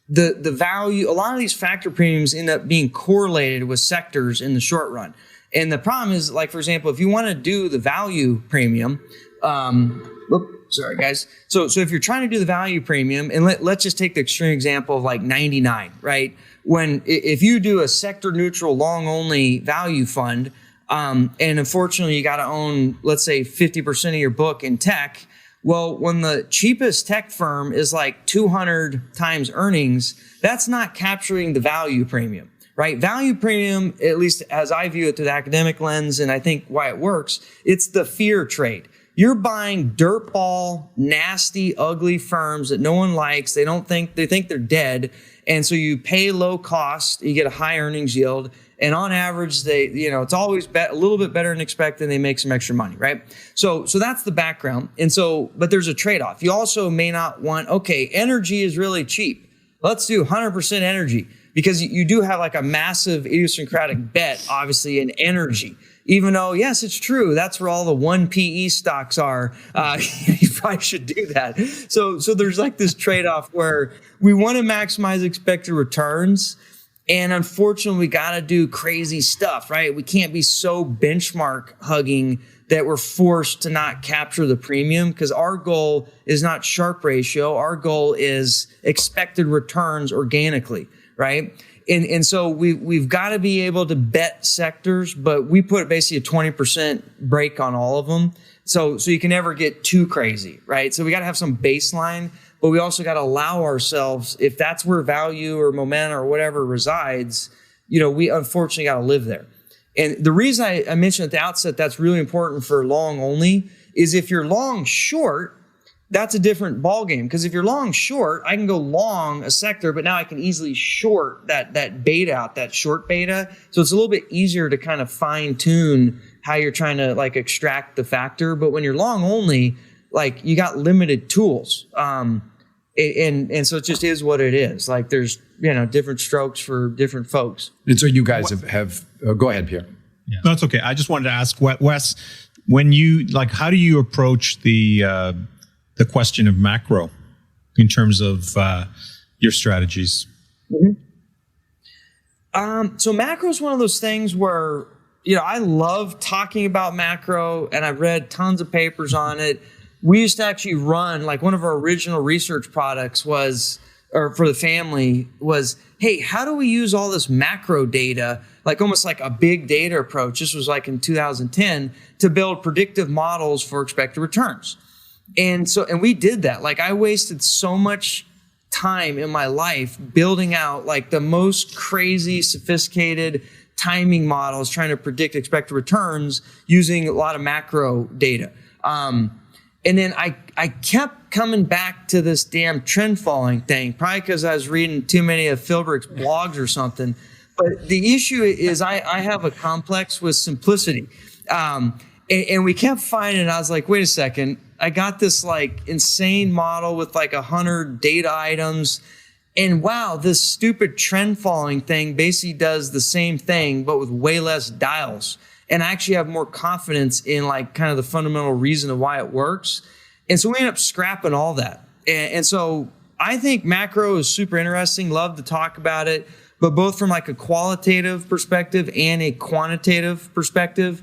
value, a lot of these factor premiums end up being correlated with sectors in the short run. And the problem is, like, for example, if you want to do the value premium, sorry guys. So if you're trying to do the value premium, and let's just take the extreme example of like 99, right? If you do a sector neutral long only value fund, and unfortunately you got to own, let's say 50% of your book in tech. Well, when the cheapest tech firm is like 200 times earnings, that's not capturing the value premium, right? Value premium, at least as I view it through the academic lens, and I think why it works, it's the fear trade. You're buying dirtball, nasty, ugly firms that no one likes. They think they're dead. And so you pay low cost, you get a high earnings yield. And on average, it's always a little bit better than expected. And they make some extra money, right? So that's the background. And so, but there's a trade-off. You also may not want, energy is really cheap. Let's do 100% energy because you do have like a massive idiosyncratic bet, obviously, in energy. Even though, yes, it's true, that's where all the 1 PE stocks are. You probably should do that. So there's like this trade-off where we want to maximize expected returns. And unfortunately, we got to do crazy stuff, right? We can't be so benchmark hugging that we're forced to not capture the premium, because our goal is not Sharpe ratio. Our goal is expected returns organically, right? And so we've got to be able to bet sectors, but we put basically a 20% break on all of them. So you can never get too crazy, right? So we got to have some baseline, but we also got to allow ourselves, if that's where value or momentum or whatever resides, we unfortunately got to live there. And the reason I mentioned at the outset that's really important for long only is if you're long short, that's a different ballgame. Because if you're long short, I can go long a sector, but now I can easily short that beta out, that short beta. So it's a little bit easier to kind of fine tune how you're trying to like extract the factor. But when you're long only, like you got limited tools. And so it just is what it is. Like there's, different strokes for different folks. And so you guys have go ahead, Pierre. Yeah. No, that's okay. I just wanted to ask Wes, when you how do you approach the question of macro in terms of your strategies? Mm-hmm. So macro is one of those things where, I love talking about macro and I've read tons of papers on it. We used to actually run, like one of our original research products for the family was, hey, how do we use all this macro data, like almost like a big data approach? This was like in 2010 to build predictive models for expected returns. And we did that. Like I wasted so much time in my life building out like the most crazy, sophisticated timing models, trying to predict expected returns using a lot of macro data. And then I kept coming back to this damn trend following thing, probably because I was reading too many of Philbrick's blogs or something. But the issue is I have a complex with simplicity. And we kept finding, I was like, wait a second, I got this like insane model with like 100 data items. And wow, this stupid trend following thing basically does the same thing, but with way less dials. And I actually have more confidence in like kind of the fundamental reason of why it works. And so we end up scrapping all that. And so I think macro is super interesting. Love to talk about it, but both from like a qualitative perspective and a quantitative perspective,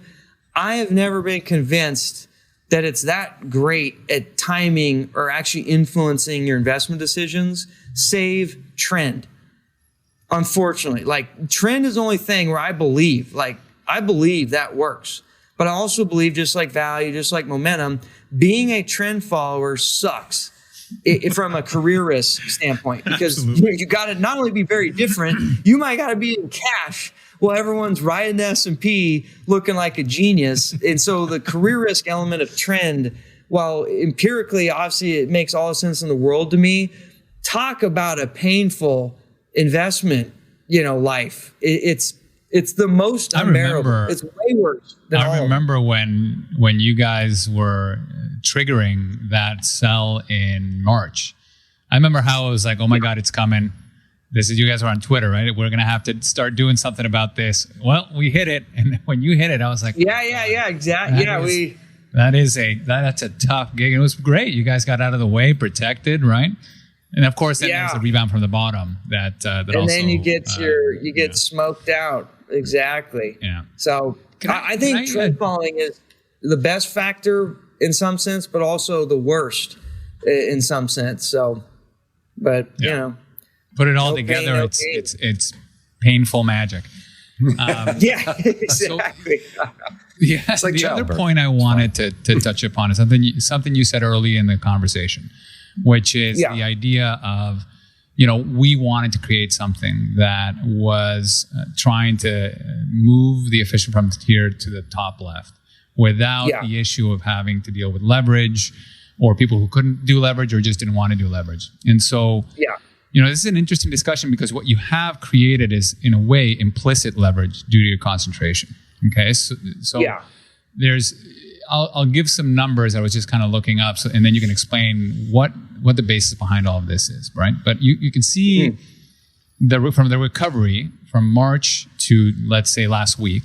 I have never been convinced that it's that great at timing or actually influencing your investment decisions, save trend. Unfortunately, like trend is the only thing where I believe that works. But I also believe, just like value, just like momentum, being a trend follower sucks from a career risk standpoint, because you got to not only be very different, you might got to be in cash while everyone's riding the S&P looking like a genius. And so the career risk element of trend, while empirically, obviously, it makes all the sense in the world to me, talk about a painful investment, life. It's the most unbearable. It's way worse than all. I remember when you guys were triggering that sell in March. I remember how it was like, oh my God, it's coming. This is, you guys were on Twitter, right? We're going to have to start doing something about this. Well, we hit it. And when you hit it, I was like, yeah, exactly. That's a tough gig. It was great. You guys got out of the way, protected, right? And of course, then there's a rebound from the bottom that and also. Then you get smoked out. Exactly. Yeah. So I think trend following is the best factor in some sense, but also the worst in some sense. So, but put it all together, it's painful magic. Yeah, exactly. It's like the other point I wanted to touch upon is something you said early in the conversation, which is the idea of, we wanted to create something that was trying to move the efficient frontier to the top left without the issue of having to deal with leverage or people who couldn't do leverage or just didn't want to do leverage. And so, this is an interesting discussion because what you have created is, in a way, implicit leverage due to your concentration. Okay, so I'll give some numbers I was just kind of looking up, and then you can explain what the basis behind all of this is, right? But you can see from the recovery from March to, let's say, last week,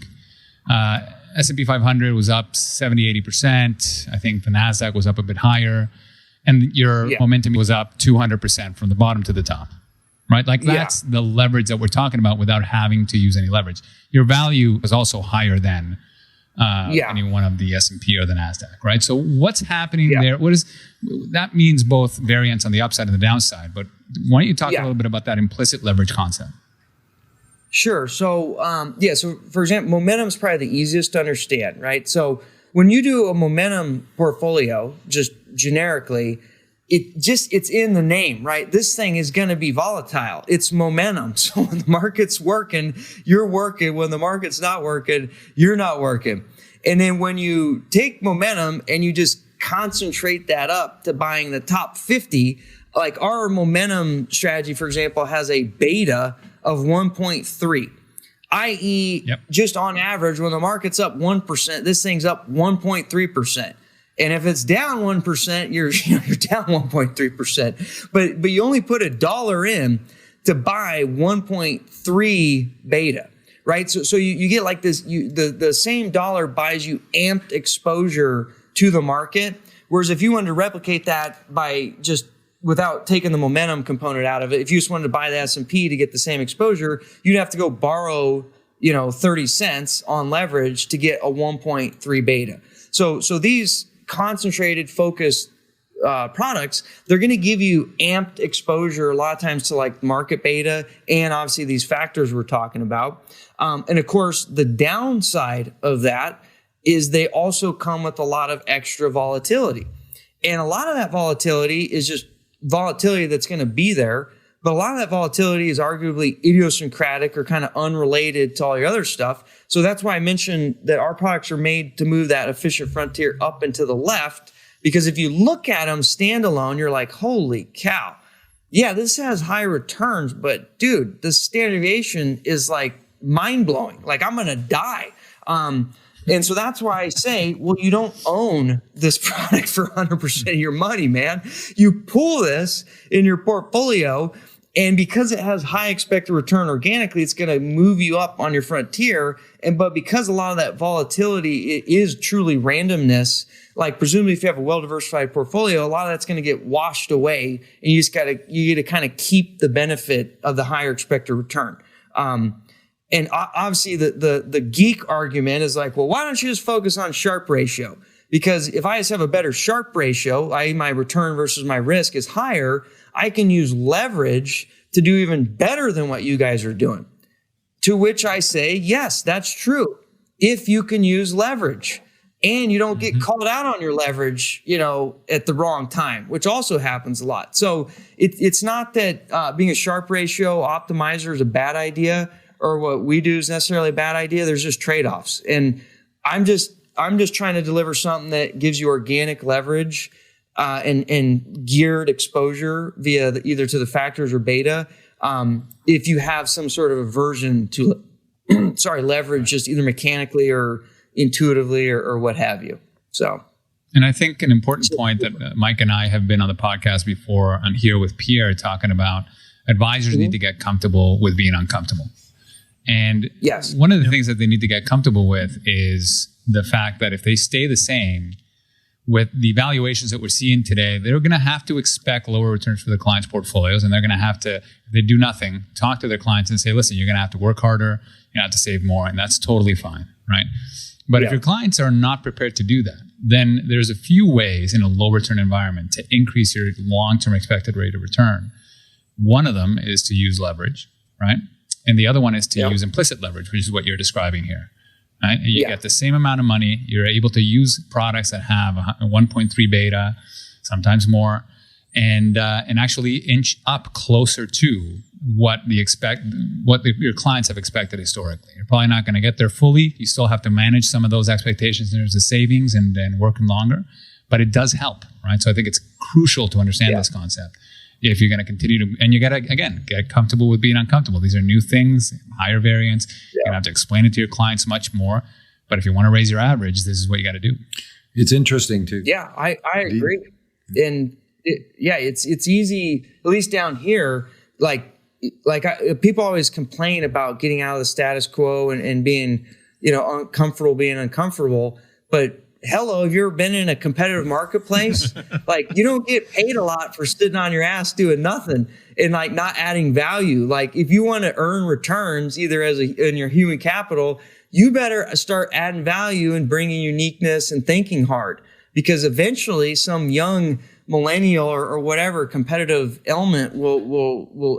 S&P 500 was up 70-80%. I think the NASDAQ was up a bit higher. And your momentum was up 200% from the bottom to the top, right? Like that's the leverage that we're talking about without having to use any leverage. Your value is also higher than any one of the S&P or the NASDAQ, right? So what's happening there? What is that means both variance on the upside and the downside, but why don't you talk a little bit about that implicit leverage concept? Sure. So, so for example, momentum is probably the easiest to understand, right? So when you do a momentum portfolio, just generically, it's in the name, right? This thing is going to be volatile. It's momentum. So when the market's working, you're working. When the market's not working, you're not working. And then when you take momentum and you just concentrate that up to buying the top 50, like our momentum strategy, for example, has a beta of 1.3, i.e. just on average, when the market's up 1%, this thing's up 1.3%. And if it's down 1%, you're down 1.3%. But you only put $1 in to buy 1.3 beta, right? So you get like this. The same dollar buys you amped exposure to the market. Whereas if you wanted to replicate that by just without taking the momentum component out of it, if you just wanted to buy the S&P to get the same exposure, you'd have to go borrow 30 cents on leverage to get a 1.3 beta. So these concentrated, focused products, they're going to give you amped exposure a lot of times to like market beta and obviously these factors we're talking about. And of course, the downside of that is they also come with a lot of extra volatility. And a lot of that volatility is just volatility that's going to be there. But a lot of that volatility is arguably idiosyncratic or kind of unrelated to all your other stuff. So that's why I mentioned that our products are made to move that efficient frontier up and to the left. Because if you look at them standalone, you're like, holy cow. Yeah, this has high returns, but dude, the standard deviation is like mind blowing. Like I'm going to die. And so that's why I say, well, you don't own this product for 100% of your money, man. You pull this in your portfolio, and because it has high expected return organically, it's going to move you up on your frontier. But because a lot of that volatility is truly randomness, like presumably if you have a well-diversified portfolio, a lot of that's going to get washed away, and you get to kind of keep the benefit of the higher expected return. And obviously the geek argument is like, well, why don't you just focus on Sharpe ratio? Because if I just have a better Sharpe ratio, i.e. my return versus my risk is higher, I can use leverage to do even better than what you guys are doing. To which I say, yes, that's true. If you can use leverage and you don't get called out on your leverage, at the wrong time, which also happens a lot. So it's not that being a Sharpe ratio optimizer is a bad idea, or what we do is necessarily a bad idea. There's just trade-offs. And I'm just trying to deliver something that gives you organic leverage and geared exposure via either to the factors or beta. If you have some sort of aversion to, leverage just either mechanically or intuitively or what have you. So. And I think an important point that Mike and I have been on the podcast before and here with Pierre talking about, advisors need to get comfortable with being uncomfortable. And one of the things that they need to get comfortable with is the fact that if they stay the same with the valuations that we're seeing today, they're going to have to expect lower returns for their clients' portfolios. And they're going to have to, if they do nothing, talk to their clients and say, listen, you're going to have to work harder. You have to save more. And that's totally fine, right? But if your clients are not prepared to do that, then there's a few ways in a low return environment to increase your long-term expected rate of return. One of them is to use leverage, right? And the other one is to use implicit leverage, which is what you're describing here. Right? You get the same amount of money. You're able to use products that have a 1.3 beta, sometimes more, and actually inch up closer to what your clients have expected historically. You're probably not going to get there fully. You still have to manage some of those expectations in terms of savings and working longer, but it does help, right? So I think it's crucial to understand this concept. If you're going to continue to, and you got to, again, get comfortable with being uncomfortable. These are new things, higher variance. You're going to have to explain it to your clients much more. But if you want to raise your average, this is what you got to do. It's interesting too. Yeah, I agree. And it's easy, at least down here, people always complain about getting out of the status quo and being, uncomfortable being uncomfortable. But hello, have you ever been in a competitive marketplace? Like, you don't get paid a lot for sitting on your ass doing nothing and like not adding value. Like, if you want to earn returns, either in your human capital, you better start adding value and bringing uniqueness and thinking hard, because eventually some young millennial or whatever competitive element will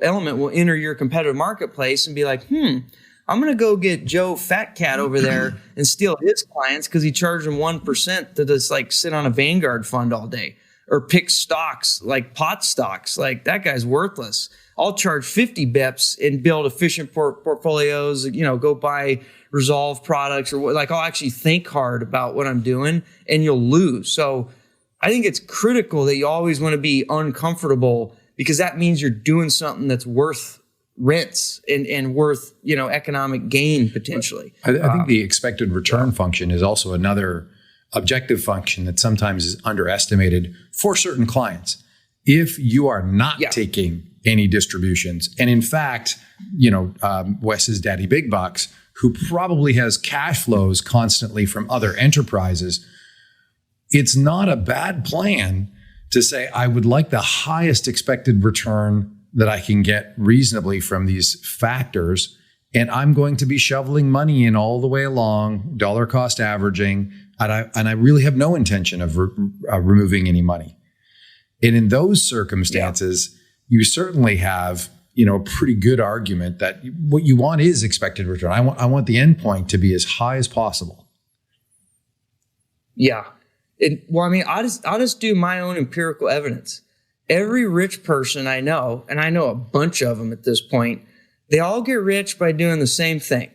enter your competitive marketplace and be like, I'm going to go get Joe Fat Cat over there and steal his clients because he charged them 1% to just like sit on a Vanguard fund all day or pick stocks like pot stocks. Like, that guy's worthless. I'll charge 50 bips and build efficient portfolios, go buy Resolve products, or like, I'll actually think hard about what I'm doing, and you'll lose. So I think it's critical that you always want to be uncomfortable, because that means you're doing something that's worth rents and worth, economic gain potentially. I think the expected return function is also another objective function that sometimes is underestimated for certain clients. If you are not taking any distributions, and in fact, Wes's daddy Big Bucks, who probably has cash flows constantly from other enterprises, it's not a bad plan to say, I would like the highest expected return that I can get reasonably from these factors, and I'm going to be shoveling money in all the way along, dollar cost averaging, and I really have no intention of removing any money. And in those circumstances, you certainly have a pretty good argument that what you want is expected return. I want the endpoint to be as high as possible. Yeah. I'll just do my own empirical evidence. Every rich person I know, and I know a bunch of them at this point, they all get rich by doing the same thing.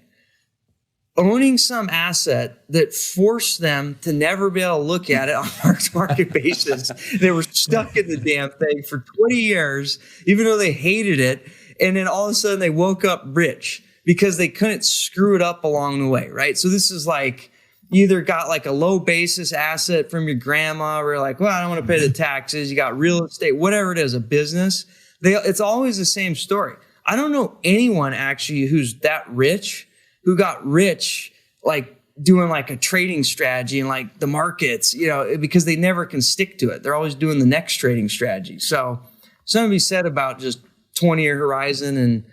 Owning some asset that forced them to never be able to look at it on a market basis. They were stuck in the damn thing for 20 years, even though they hated it. And then all of a sudden they woke up rich because they couldn't screw it up along the way, right? So this is like, you either got like a low basis asset from your grandma, or like, well, I don't want to pay the taxes. You got real estate, whatever it is, a business. It's always the same story. I don't know anyone actually who's that rich, who got rich like doing like a trading strategy and like the markets, because they never can stick to it. They're always doing the next trading strategy. So something to be said about just 20-year horizon and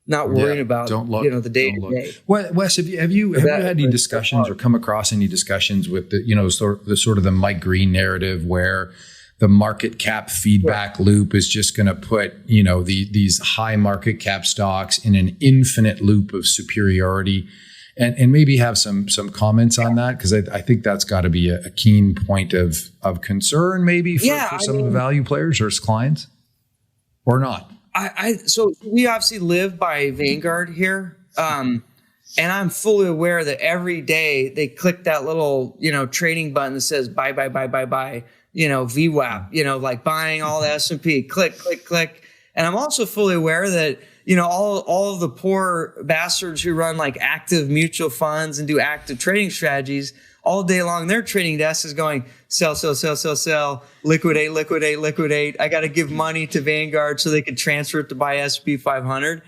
not worrying about the day to day. Wes, have you had any discussions or come across any discussions with the Mike Green narrative, where the market cap feedback loop is just going to put these high market cap stocks in an infinite loop of superiority, and maybe have some comments on that, because I think that's got to be a keen point of concern maybe for some of the value players or his clients, or not. So we obviously live by Vanguard here. And I'm fully aware that every day they click that little, trading button that says buy, VWAP, like buying all the S&P, click. And I'm also fully aware that, all of the poor bastards who run like active mutual funds and do active trading strategies all day long, their trading desk is going sell, liquidate. I got to give money to Vanguard so they can transfer it to buy S&P 500.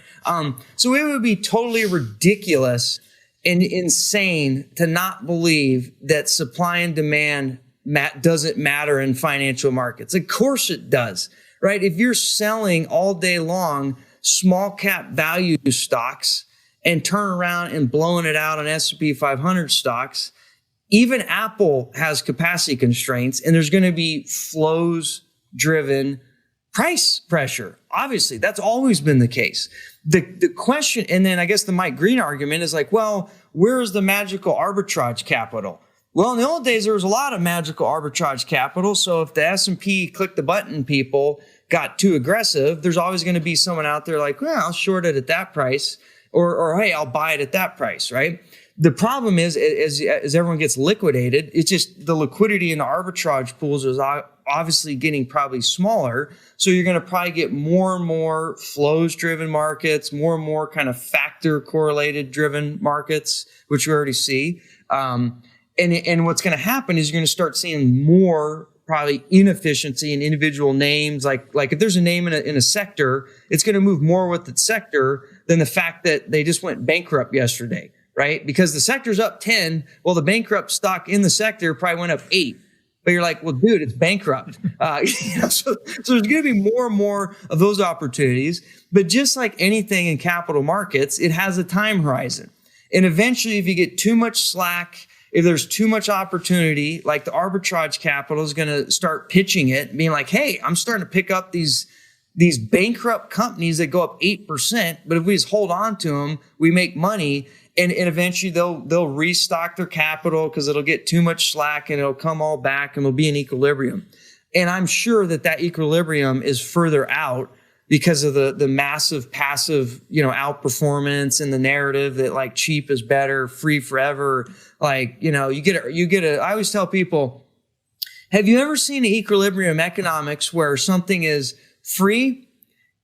So it would be totally ridiculous and insane to not believe that supply and demand doesn't matter in financial markets. Of course it does, right? If you're selling all day long small cap value stocks and turn around and blowing it out on S&P 500 stocks, even Apple has capacity constraints, and there's going to be flows driven price pressure. Obviously, that's always been the case. The question, and then I guess the Mike Green argument is like, well, where is the magical arbitrage capital? Well, in the old days, there was a lot of magical arbitrage capital. So if the S&P click the button people got too aggressive, there's always going to be someone out there like, well, I'll short it at that price, or hey, I'll buy it at that price, right? The problem is, as everyone gets liquidated, it's just the liquidity in the arbitrage pools is obviously getting probably smaller. So you're going to probably get more and more flows-driven markets, more and more kind of factor-correlated driven markets, which we already see. And what's going to happen is you're going to start seeing more probably inefficiency in individual names. Like if there's a name in a sector, it's going to move more with the sector than the fact that they just went bankrupt yesterday, right? Because the sector's up 10. Well, the bankrupt stock in the sector probably went up 8. But you're like, well, dude, it's bankrupt. So there's going to be more and more of those opportunities. But just like anything in capital markets, it has a time horizon. And eventually, if you get too much slack, if there's too much opportunity, like the arbitrage capital is going to start pitching it, being like, hey, I'm starting to pick up these bankrupt companies that go up 8%. But if we just hold on to them, we make money. And eventually they'll restock their capital because it'll get too much slack and it'll come all back and it'll be in equilibrium. And I'm sure that equilibrium is further out because of the massive passive, outperformance and the narrative that like cheap is better, free forever. Like, you get a, I always tell people, have you ever seen an equilibrium economics where something is free,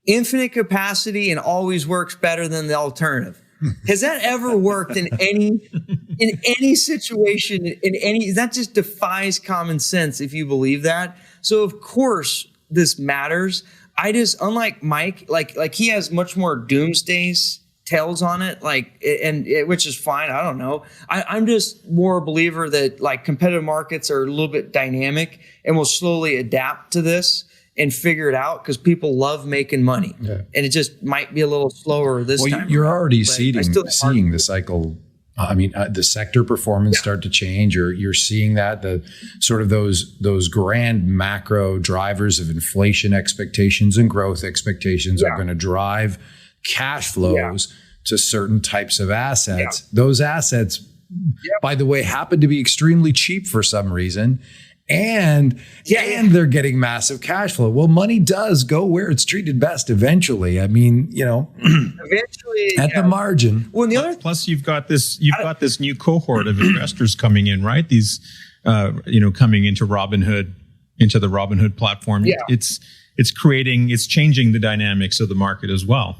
infinite capacity, and always works better than the alternative? Has that ever worked in any situation, that just defies common sense if you believe that. So of course this matters. Unlike Mike, like he has much more doomsday tales on it, which is fine. I don't know. I'm just more a believer that like competitive markets are a little bit dynamic and will slowly adapt to this and figure it out because people love making money. Yeah. And it just might be a little slower this time. You're already seeing the cycle. The sector performance start to change. You're seeing that the sort of those grand macro drivers of inflation expectations and growth expectations are going to drive cash flows to certain types of assets. Yeah. Those assets, by the way, happen to be extremely cheap for some reason. And they're getting massive cash flow. Well, money does go where it's treated best eventually. Eventually at the margin. Well, plus you've got this new cohort of investors coming in, right? These coming into Robinhood, into the Robinhood platform. Yeah. It's changing the dynamics of the market as well.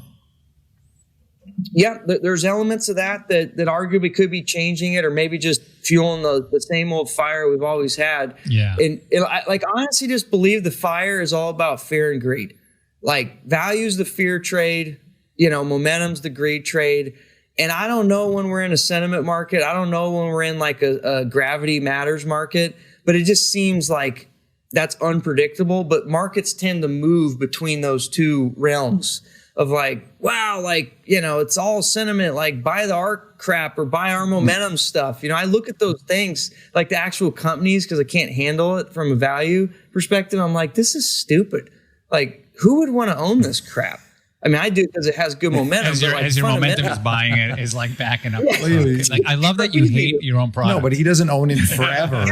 Yeah, there's elements of that arguably could be changing it, or maybe just fueling the same old fire we've always had. Yeah, and I honestly just believe the fire is all about fear and greed. Like value's the fear trade, momentum's the greed trade. And I don't know when we're in a sentiment market. I don't know when we're in like a gravity matters market. But it just seems like that's unpredictable. But markets tend to move between those two realms. Of like, wow, it's all sentiment, like buy the ARK crap or buy our momentum stuff. I look at those things, like the actual companies, because I can't handle it from a value perspective. I'm like, this is stupid. Like, who would want to own this crap? I mean, I do because it has good momentum. As your momentum is buying it, is like backing up. Like, I love that you hate your own product. No, but he doesn't own it forever.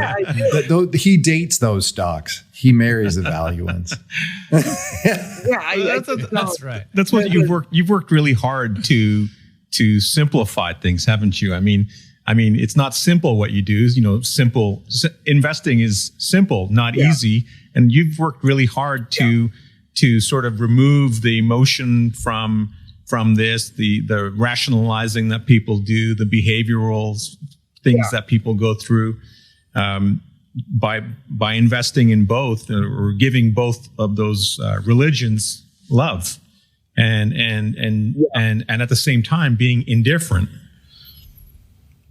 He dates those stocks. He marries the value ones. That's right. That's what you've worked really hard to simplify things, haven't you? I mean, it's not simple what you do. Simple investing is simple, not easy, and you've worked really hard to sort of remove the emotion from this, the rationalizing that people do, the behavioral things that people go through, by investing in both or giving both of those religions love, and at the same time being indifferent.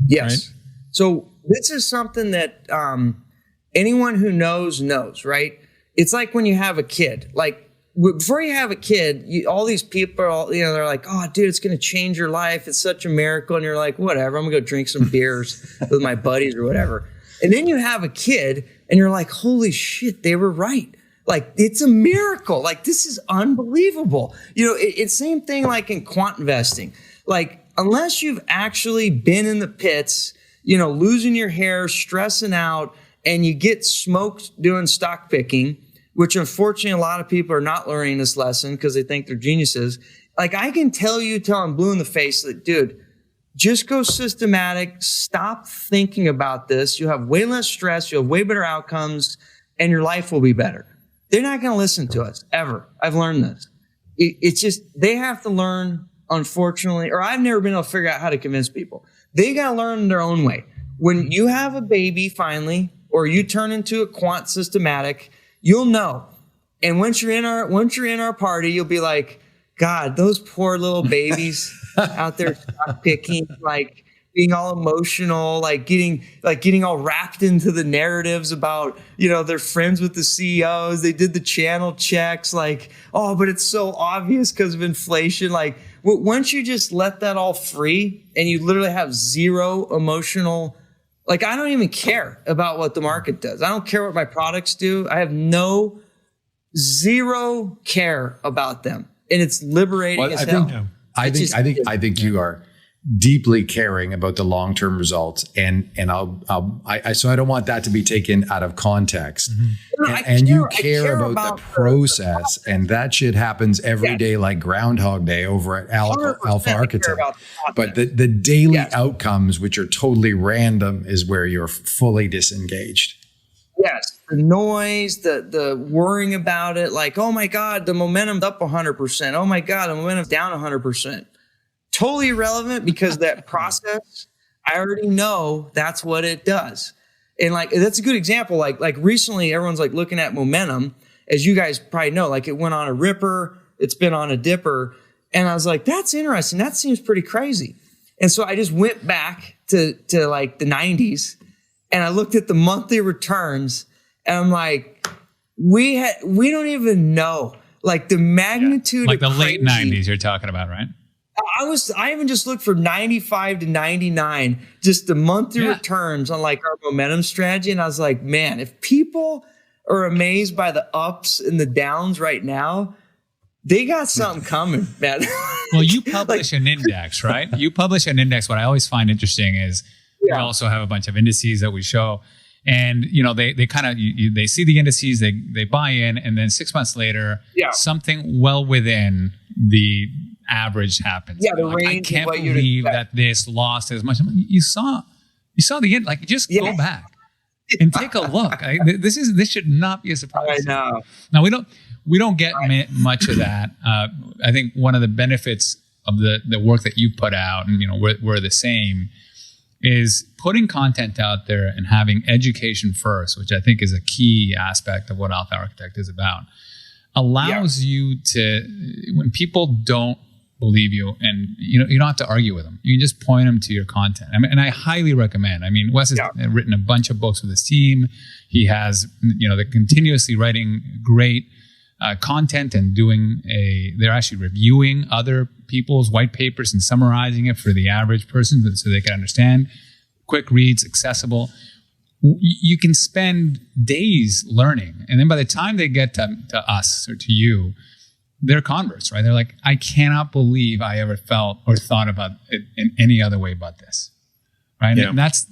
Yes. Right? So this is something that anyone who knows, right? It's like when you have a kid, like. Before you have a kid, all these people, they're like, oh, dude, it's going to change your life. It's such a miracle. And you're like, whatever, I'm going to go drink some beers with my buddies or whatever. And then you have a kid and you're like, holy shit, they were right. Like, it's a miracle. Like, this is unbelievable. It's same thing like in quant investing. Like, unless you've actually been in the pits, losing your hair, stressing out, and you get smoked doing stock picking, which unfortunately a lot of people are not learning this lesson because they think they're geniuses. Like I can tell you till I'm blue in the face that, dude, just go systematic. Stop thinking about this. You'll have way less stress. You'll have way better outcomes and your life will be better. They're not going to listen to us ever. I've learned this. It's just, they have to learn, unfortunately, or I've never been able to figure out how to convince people. They got to learn their own way. When you have a baby finally, or you turn into a quant systematic, you'll know. And once you're in our party, you'll be like, God, those poor little babies out there stock picking, like being all emotional, getting all wrapped into the narratives about, they're friends with the CEOs. They did the channel checks, but it's so obvious because of inflation. Once you just let that all free and you literally have zero emotional, I don't even care about what the market does. I don't care what my products do. I have zero care about them. And it's liberating as hell. I think you are deeply caring about the long-term results, and so I don't want that to be taken out of context. Mm-hmm. You care about the process, and that shit happens every day, like Groundhog Day over at Alpha Architect. But the daily outcomes, which are totally random, is where you're fully disengaged. Yes, the noise, the worrying about it, oh my God, the momentum's up 100%. Oh my God, the momentum's down 100%. Totally irrelevant, because that process, I already know that's what it does. And that's a good example. Like recently, everyone's looking at momentum, as you guys probably know, it went on a ripper, it's been on a dipper. And I was like, that's interesting. That seems pretty crazy. And so I just went back to the 90s and I looked at the monthly returns, and I'm like, we don't even know the magnitude of the crazy. Late 90s you're talking about, right? I even just looked for 95 to 99, just the monthly returns on our momentum strategy. And I was like, man, if people are amazed by the ups and the downs right now, they got something coming, man. Well, you publish an index, right? You publish an index. What I always find interesting is we also have a bunch of indices that we show. And, they kind of, they see the indices, they buy in, and then 6 months later, something well within the average happens. Yeah, the range. I can't believe that this lost as much. You saw the end. Just go back and take a look. This should not be a surprise. I know. Now we don't get much of that. I think one of the benefits of the work that you put out, and we're the same, is putting content out there and having education first, which I think is a key aspect of what Alpha Architect is about. Allows you to, when people don't believe you, and you don't have to argue with them. You can just point them to your content. And I highly recommend. Wes has written a bunch of books with his team. He has, they're continuously writing great content and they're actually reviewing other people's white papers and summarizing it for the average person so they can understand. Quick reads, accessible. You can spend days learning. And then by the time they get to us or to you, they're converts, right? They're like, I cannot believe I ever felt or thought about it in any other way but this, right? Yeah. And that's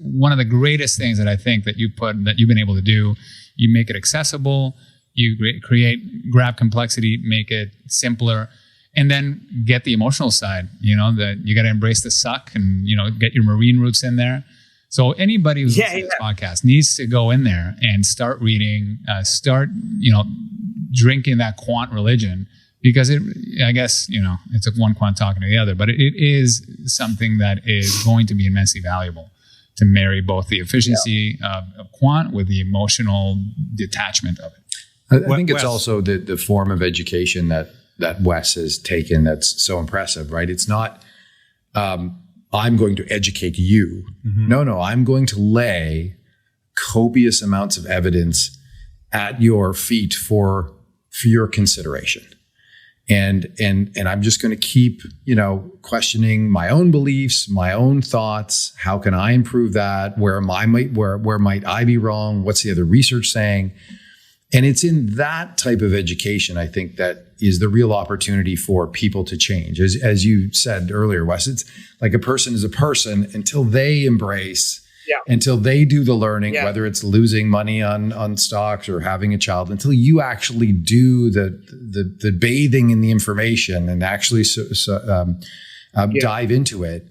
one of the greatest things that I think that you've been able to do. You make it accessible, you grab complexity, make it simpler, and then get the emotional side. That you got to embrace the suck and get your marine roots in there. So anybody who's listening to this podcast needs to go in there and start reading, drinking that quant religion, because I guess, it's one quant talking to the other, but it is something that is going to be immensely valuable to marry both the efficiency of quant with the emotional detachment of it. I think it's also the form of education that Wes has taken that's so impressive, right? It's not, I'm going to educate you. Mm-hmm. No, I'm going to lay copious amounts of evidence at your feet for your consideration. And I'm just going to keep, questioning my own beliefs, my own thoughts. How can I improve that? Where might I be wrong? What's the other research saying? And it's in that type of education, I think, that is the real opportunity for people to change. As you said earlier, Wes, it's like a person is a person until they embrace, until they do the learning, whether it's losing money on stocks or having a child, until you actually do the bathing in the information and actually dive into it.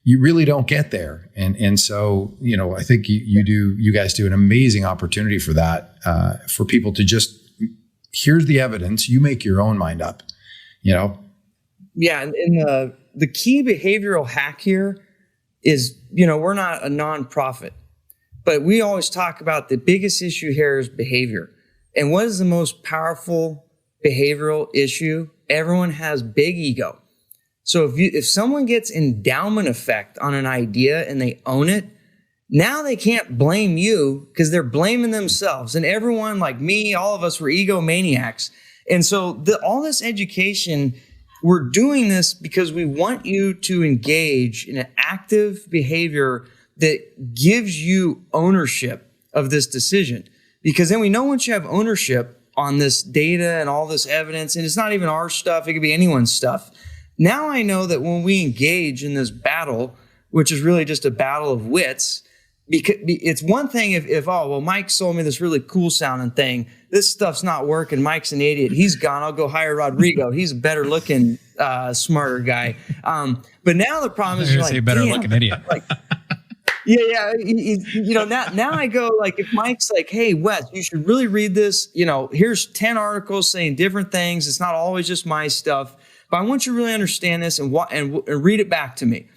You really don't get there. And so, I think you guys do an amazing opportunity for that, for people to just, here's the evidence, you make your own mind up, Yeah. And the key behavioral hack here is, we're not a nonprofit, but we always talk about the biggest issue here is behavior. And what is the most powerful behavioral issue? Everyone has big ego. So if someone gets endowment effect on an idea and they own it, now they can't blame you because they're blaming themselves. And everyone like me, all of us were egomaniacs. And so all this education, we're doing this because we want you to engage in an active behavior that gives you ownership of this decision. Because then we know once you have ownership on this data and all this evidence, and it's not even our stuff, it could be anyone's stuff. Now I know that when we engage in this battle, which is really just a battle of wits, because it's one thing if Mike sold me this really cool sounding thing. This stuff's not working. Mike's an idiot. He's gone. I'll go hire Rodrigo. He's a better looking, smarter guy. But now the problem is, you're like, better looking idiot. Like, yeah. Now I go like, if Mike's like, hey, Wes, you should really read this. Here's 10 articles saying different things. It's not always just my stuff, but I want you to really understand this and read it back to me.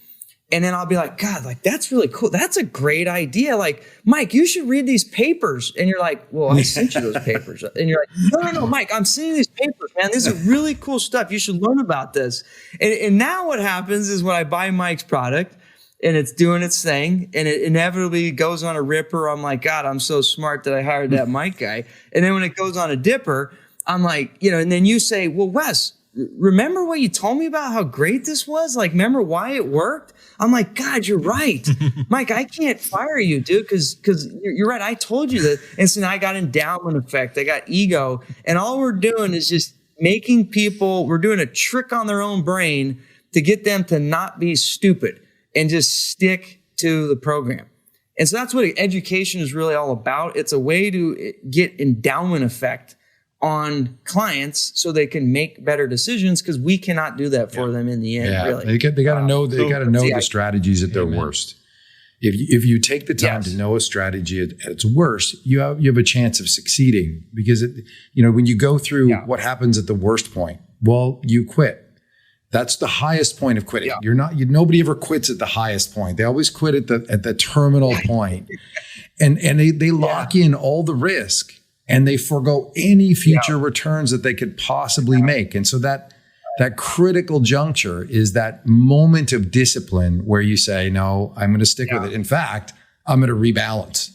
And then I'll be like, God, like, that's really cool. That's a great idea. Like, Mike, you should read these papers. And you're like, well, I sent you those papers. And you're like, no, Mike, I'm sending these papers, man. This is really cool stuff. You should learn about this. And now what happens is when I buy Mike's product and it's doing its thing and it inevitably goes on a ripper, I'm like, God, I'm so smart that I hired that Mike guy. And then when it goes on a dipper, I'm like, and then you say, well, Wes, remember what you told me about how great this was? Like, remember why it worked? I'm like, God, you're right. Mike, I can't fire you, dude, because you're right. I told you that. And so now I got endowment effect. I got ego. And all we're doing is just making people, we're doing a trick on their own brain to get them to not be stupid and just stick to the program. And so that's what education is really all about. It's a way to get endowment effect on clients so they can make better decisions, because we cannot do that for them in the end. Yeah, really. they got to know the strategies at their worst. If you take the time to know a strategy at its worst, you have a chance of succeeding, because when you go through what happens at the worst point, well, you quit. That's the highest point of quitting. Yeah. Nobody ever quits at the highest point. They always quit at the terminal point, and they lock in all the risk. And they forego any future returns that they could possibly make. And so that critical juncture is that moment of discipline where you say, no, I'm going to stick with it. In fact, I'm going to rebalance,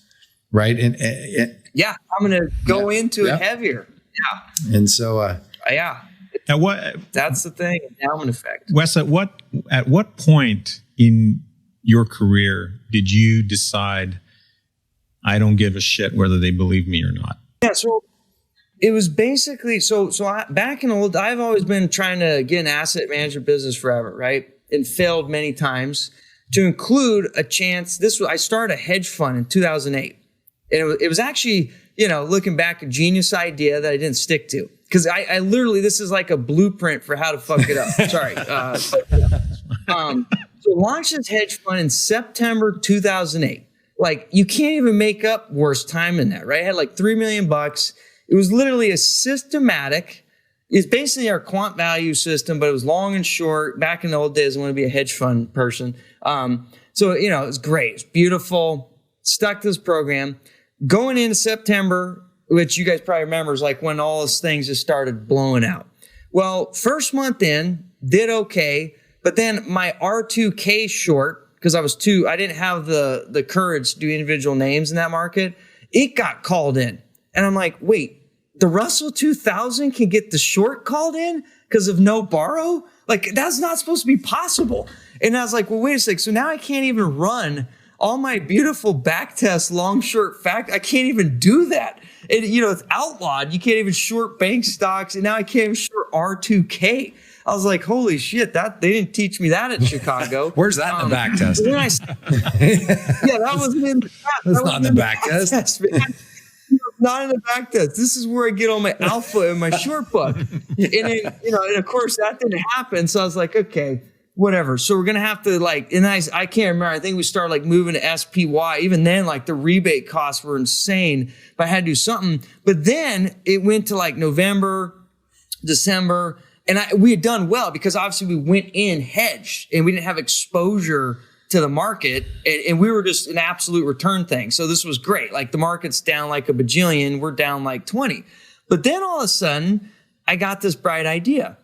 right? And I'm going to go into it heavier. Yeah. And so, At what? That's the thing. Endowment effect. Wes, at what point in your career did you decide, I don't give a shit whether they believe me or not? Yeah, so it was basically back in I've always been trying to get an asset management business forever, right? And failed many times, to include a chance. I started a hedge fund in 2008, and it was actually, looking back, a genius idea that I didn't stick to, because I literally, this is like a blueprint for how to fuck it up. Sorry. So launched this hedge fund in September 2008. Like, you can't even make up worse time than that, right? I had like $3 million. It was literally it's basically our quant value system, but it was long and short. Back in the old days, I want to be a hedge fund person. So, it was great. It's beautiful. Stuck to this program. Going into September, which you guys probably remember, is like when all those things just started blowing out. Well, first month in, did okay. But then my R2K short, because I didn't have the courage to do individual names in that market, it got called in. And I'm like, wait, the Russell 2000 can get the short called in because of no borrow? Like, that's not supposed to be possible. And I was like, well, wait a sec. So now I can't even run all my beautiful backtest long short fact. I can't even do that. And, it's outlawed. You can't even short bank stocks. And now I can't even short R2K. I was like, holy shit, they didn't teach me that at Chicago. Where's that in the back test? That wasn't in the test. That's not in the back test. Not in the back test. This is where I get all my alpha in my short book. And then, and of course that didn't happen. So I was like, okay, whatever. So we're going to have to I can't remember. I think we started moving to SPY. Even then, the rebate costs were insane, but I had to do something. But then it went to November, December. And we had done well because obviously we went in hedged and we didn't have exposure to the market, and we were just an absolute return thing. So this was great. The market's down a bajillion, we're down 20. But then all of a sudden, I got this bright idea.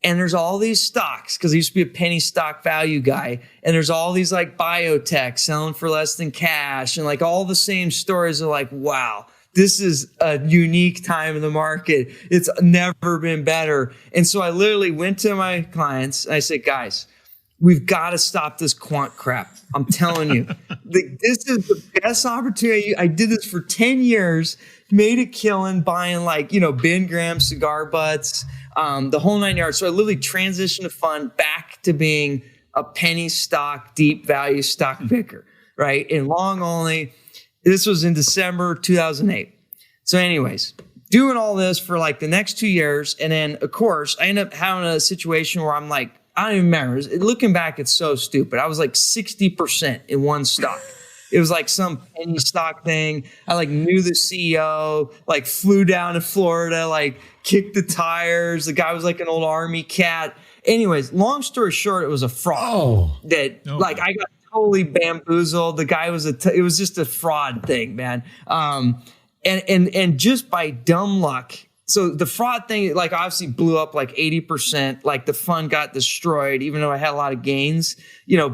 And there's all these stocks, because I used to be a penny stock value guy. And there's all these like biotech selling for less than cash. And like all the same stories are like, wow, this is a unique time in the market. It's never been better. And so I literally went to my clients. I said, guys, we've got to stop this quant crap. I'm telling you, this is the best opportunity. I did this for 10 years, made a killing buying like, Ben Graham cigar butts, the whole 9 yards. So I literally transitioned a fund back to being a penny stock, deep value stock picker, right? And long only. This was in December 2008. So anyways, doing all this for like the next 2 years. And then, of course, I ended up having a situation where I'm like, I don't even remember. Looking back, it's so stupid. I was like 60% in one stock. It was like some penny stock thing. I like knew the CEO, like flew down to Florida, like kicked the tires. The guy was like an old army cat. Anyways, long story short, it was a fraud I got totally bamboozled. The guy was it was just a fraud thing, man. And just by dumb luck. So the fraud thing, like obviously blew up like 80%, like the fund got destroyed, even though I had a lot of gains,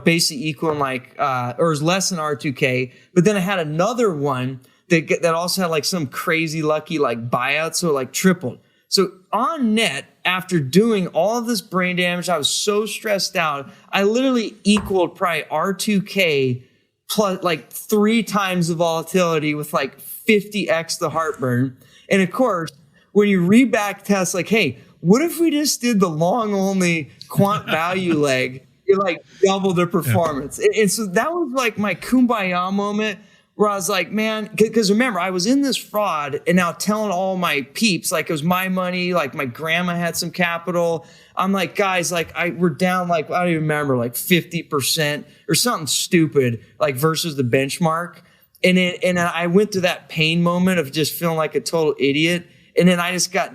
basically equaling like, or it was less than R2K. But then I had another one that also had like some crazy lucky like buyout. So it like tripled. So on net, after doing all of this brain damage, I was so stressed out. I literally equaled probably R2K plus like 3 times the volatility with like 50x the heartburn. And of course, when you reback test, like, hey, what if we just did the long only quant value leg? It like doubled the performance. And so that was like my kumbaya moment, where I was like, man, because remember, I was in this fraud and now telling all my peeps, like it was my money, like my grandma had some capital. I'm like, guys, like we're down like, I don't even remember, like 50% or something stupid, like versus the benchmark. And I went through that pain moment of just feeling like a total idiot. And then I just got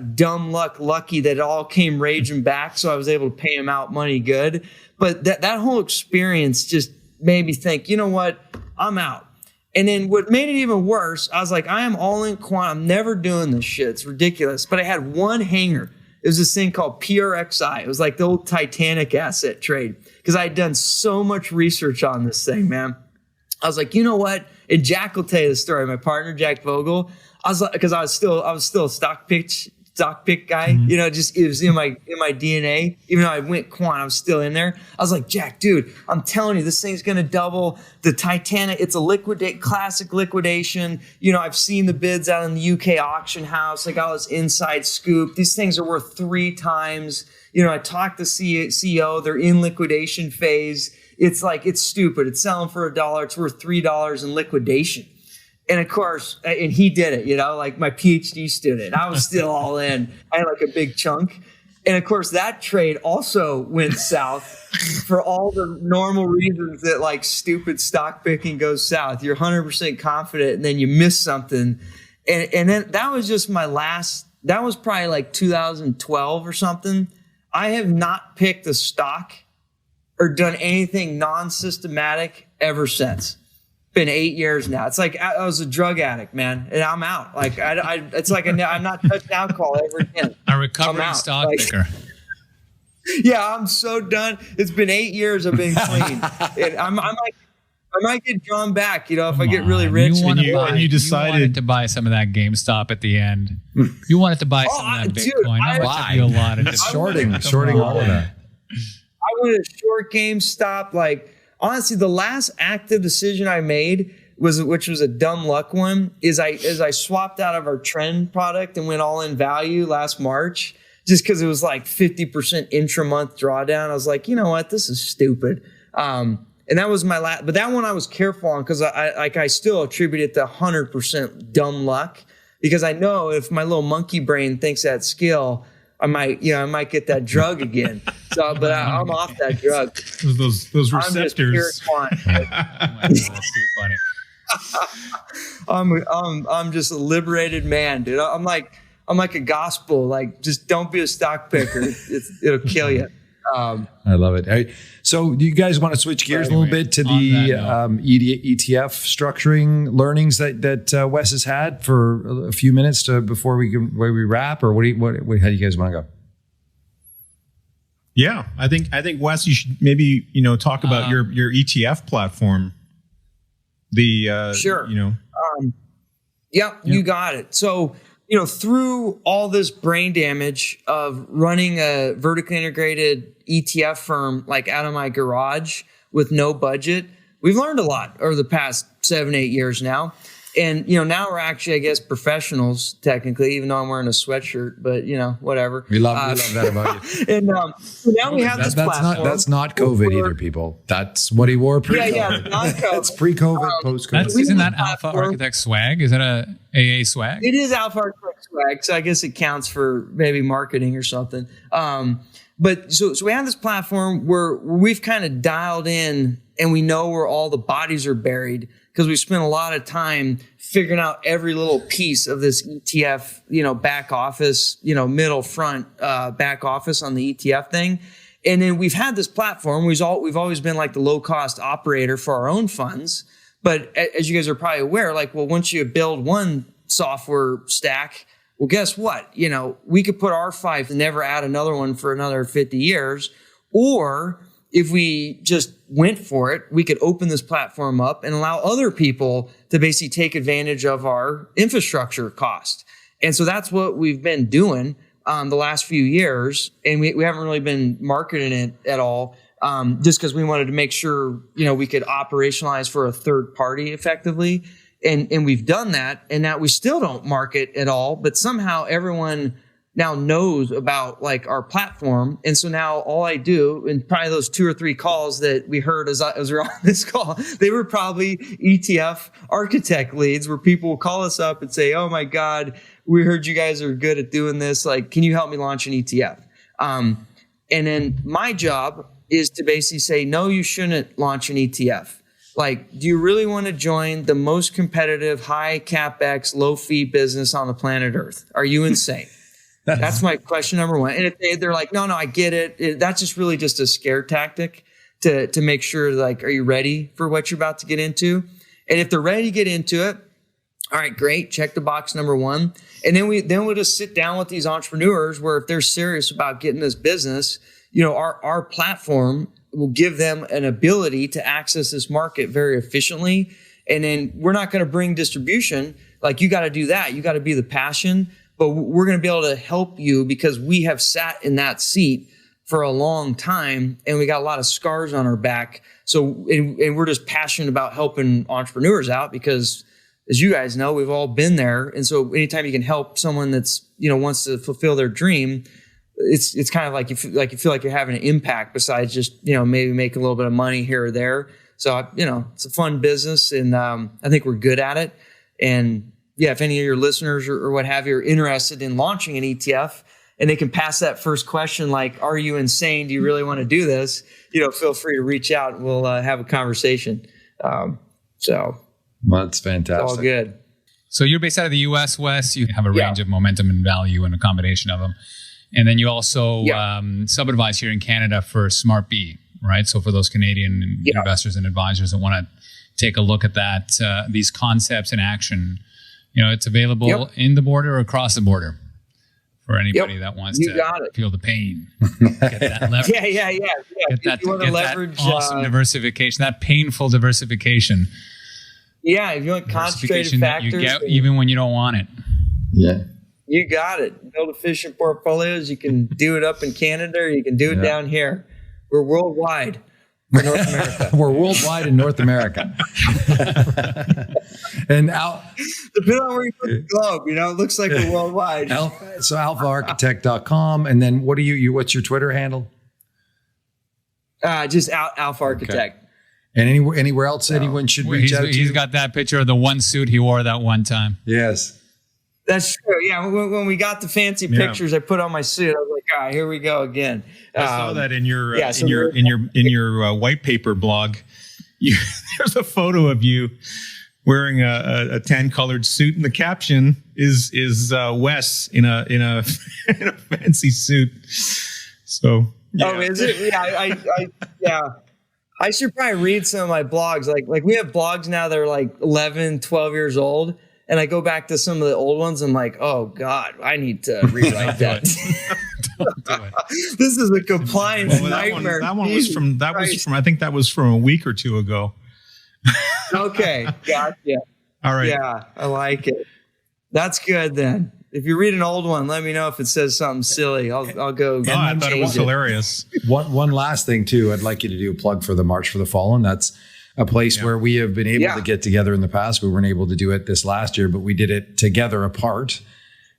lucky that it all came raging back. So I was able to pay him out money good. But that whole experience just made me think, you know what, I'm out. And then what made it even worse, I was like, I am all in quant. I'm never doing this shit. It's ridiculous. But I had one hanger. It was this thing called PRXI. It was like the old Titanic asset trade, because I had done so much research on this thing, man. I was like, you know what? And Jack will tell you the story. My partner, Jack Vogel, I was like, because I was still a stock pick guy, just it was in my DNA. Even though I went quant, I was still in there. I was like, Jack, dude, I'm telling you, this thing's gonna double. The Titanic, it's a classic liquidation. I've seen the bids out in the UK auction house. I got this inside scoop. These things are worth 3 times. I talked to CEO, they're in liquidation phase. It's like, it's stupid. It's selling for $1. It's worth $3 in liquidation. And of course, and he did it, like my PhD student. I was still all in. I had like a big chunk. And of course, that trade also went south for all the normal reasons that like stupid stock picking goes south. You're 100% confident and then you miss something. And then that was just that was probably like 2012 or something. I have not picked a stock or done anything non-systematic ever since. Been 8 years now. It's like I was a drug addict, man, and I'm out. Like it's like I'm not touching alcohol ever again. A recovering stock picker. Yeah, I'm so done. It's been 8 years. I've been clean, and I might get drawn back. If I get really rich. You decided to buy some of that GameStop at the end. You wanted to buy some of that Bitcoin. Why? Shorting all of that. I wanted to short GameStop. Like, honestly, the last active decision I made which was a dumb luck one, is I swapped out of our trend product and went all in value last March, just because it was like 50% intra-month drawdown. I was like, you know what, this is stupid. And that was my last, but that one I was careful on because I still attribute it to 100% dumb luck, because I know if my little monkey brain thinks that skill, I might get that drug again. So, but I'm off that drug. Those receptors. I'm just a liberated man, dude. I'm like a gospel. Like, just don't be a stock picker. It'll kill you. I love it. Right. So do you guys want to switch gears a little bit to the ETF structuring learnings that Wes has had for a few minutes before we wrap, or how do you guys want to go? Yeah, I think Wes, you should maybe talk about your ETF platform. Sure. Yeah, you got it. So through all this brain damage of running a vertically integrated ETF firm like out of my garage with no budget, we've learned a lot over the past 7-8 years now. And, now we're actually, I guess, professionals, technically, even though I'm wearing a sweatshirt, but, whatever. We love that about you. And so now we have this platform. That's not COVID either, people. That's what he wore pre-COVID. Yeah, not COVID. That's pre-COVID, post-COVID. Isn't that Alpha Architect swag? Is that a AA swag? It is Alpha Architect swag, so I guess it counts for maybe marketing or something. But so we have this platform where we've kind of dialed in and we know where all the bodies are buried because we spent a lot of time figuring out every little piece of this ETF, back office, middle front, back office on the ETF thing. And then we've had this platform. We've always been like the low cost operator for our own funds. But as you guys are probably aware, once you build one software stack, well, guess what? We could put our 5 and never add another one for another 50 years. Or if we just went for it, we could open this platform up and allow other people to basically take advantage of our infrastructure cost. And so that's what we've been doing the last few years. And we haven't really been marketing it at all just because we wanted to make sure, we could operationalize for a third party effectively. And we've done that, and now we still don't market at all, but somehow everyone now knows about our platform. And so now all I do, and probably those 2 or 3 calls that we heard as we were on this call, they were probably ETF architect leads where people will call us up and say, oh my God, we heard you guys are good at doing this. Can you help me launch an ETF? And then my job is to basically say, no, you shouldn't launch an ETF. Do you really want to join the most competitive, high CapEx, low fee business on the planet Earth? Are you insane? That's my question number one. And if they're like, no, I get it. That's just really just a scare tactic to make sure, are you ready for what you're about to get into? And if they're ready to get into it, all right, great. Check the box number 1. And then we'll just sit down with these entrepreneurs where if they're serious about getting this business, our platform will give them an ability to access this market very efficiently. And then we're not going to bring distribution. You got to do that. You got to be the passion, but we're going to be able to help you because we have sat in that seat for a long time and we got a lot of scars on our back. So, and we're just passionate about helping entrepreneurs out because as you guys know, we've all been there. And so anytime you can help someone that's, wants to fulfill their dream, it's kind of you feel like you're having an impact besides just, maybe make a little bit of money here or there. So, it's a fun business and I think we're good at it. And yeah, if any of your listeners or what have you are interested in launching an ETF and they can pass that first question, are you insane? Do you really want to do this? Feel free to reach out and we'll have a conversation. So that's fantastic. It's all good. So you're based out of the US, Wes. You have a range of momentum and value and a combination of them. And then you also sub-advise here in Canada for Smart B, right? So for those Canadian investors and advisors that want to take a look at that, these concepts in action, it's available in the border or across the border for anybody that wants to feel the pain. Get that leverage. Yeah. Get that awesome diversification, that painful diversification. Yeah, if you want concentrated factors. That you get even when you don't want it. Yeah. You got it. Build efficient portfolios. You can do it up in Canada or you can do it down here. We're worldwide for North America. We're worldwide in North America. And depending on where you put the globe, it looks like we're worldwide. So alphaarchitect.com. And then what's your Twitter handle? Just Alpha Architect. Okay. And anywhere else anyone should reach out to? He's got that picture of the one suit he wore that one time. Yes. That's true. Yeah, when we got the fancy pictures, I put on my suit. I was like, "All right, here we go again." I saw that in your in your white paper blog. There's a photo of you wearing a tan colored suit, and the caption is Wes in a in a fancy suit. So oh, is it? Yeah, I should probably read some of my blogs. Like we have blogs now that are 11, 12 years old. And I go back to some of the old ones. I'm like, oh God, I need to rewrite that. Don't do it. This is a compliance Well, nightmare. that one was from I think that was from a week or two ago. Okay, gotcha. All right. Yeah, I like it. That's good then. If you read an old one, let me know if it says something silly. I'll go. Oh, I thought it was hilarious. One last thing too, I'd like you to do a plug for the March for the Fallen. That's a place where we have been able to get together in the past. We weren't able to do it this last year, but we did it together apart.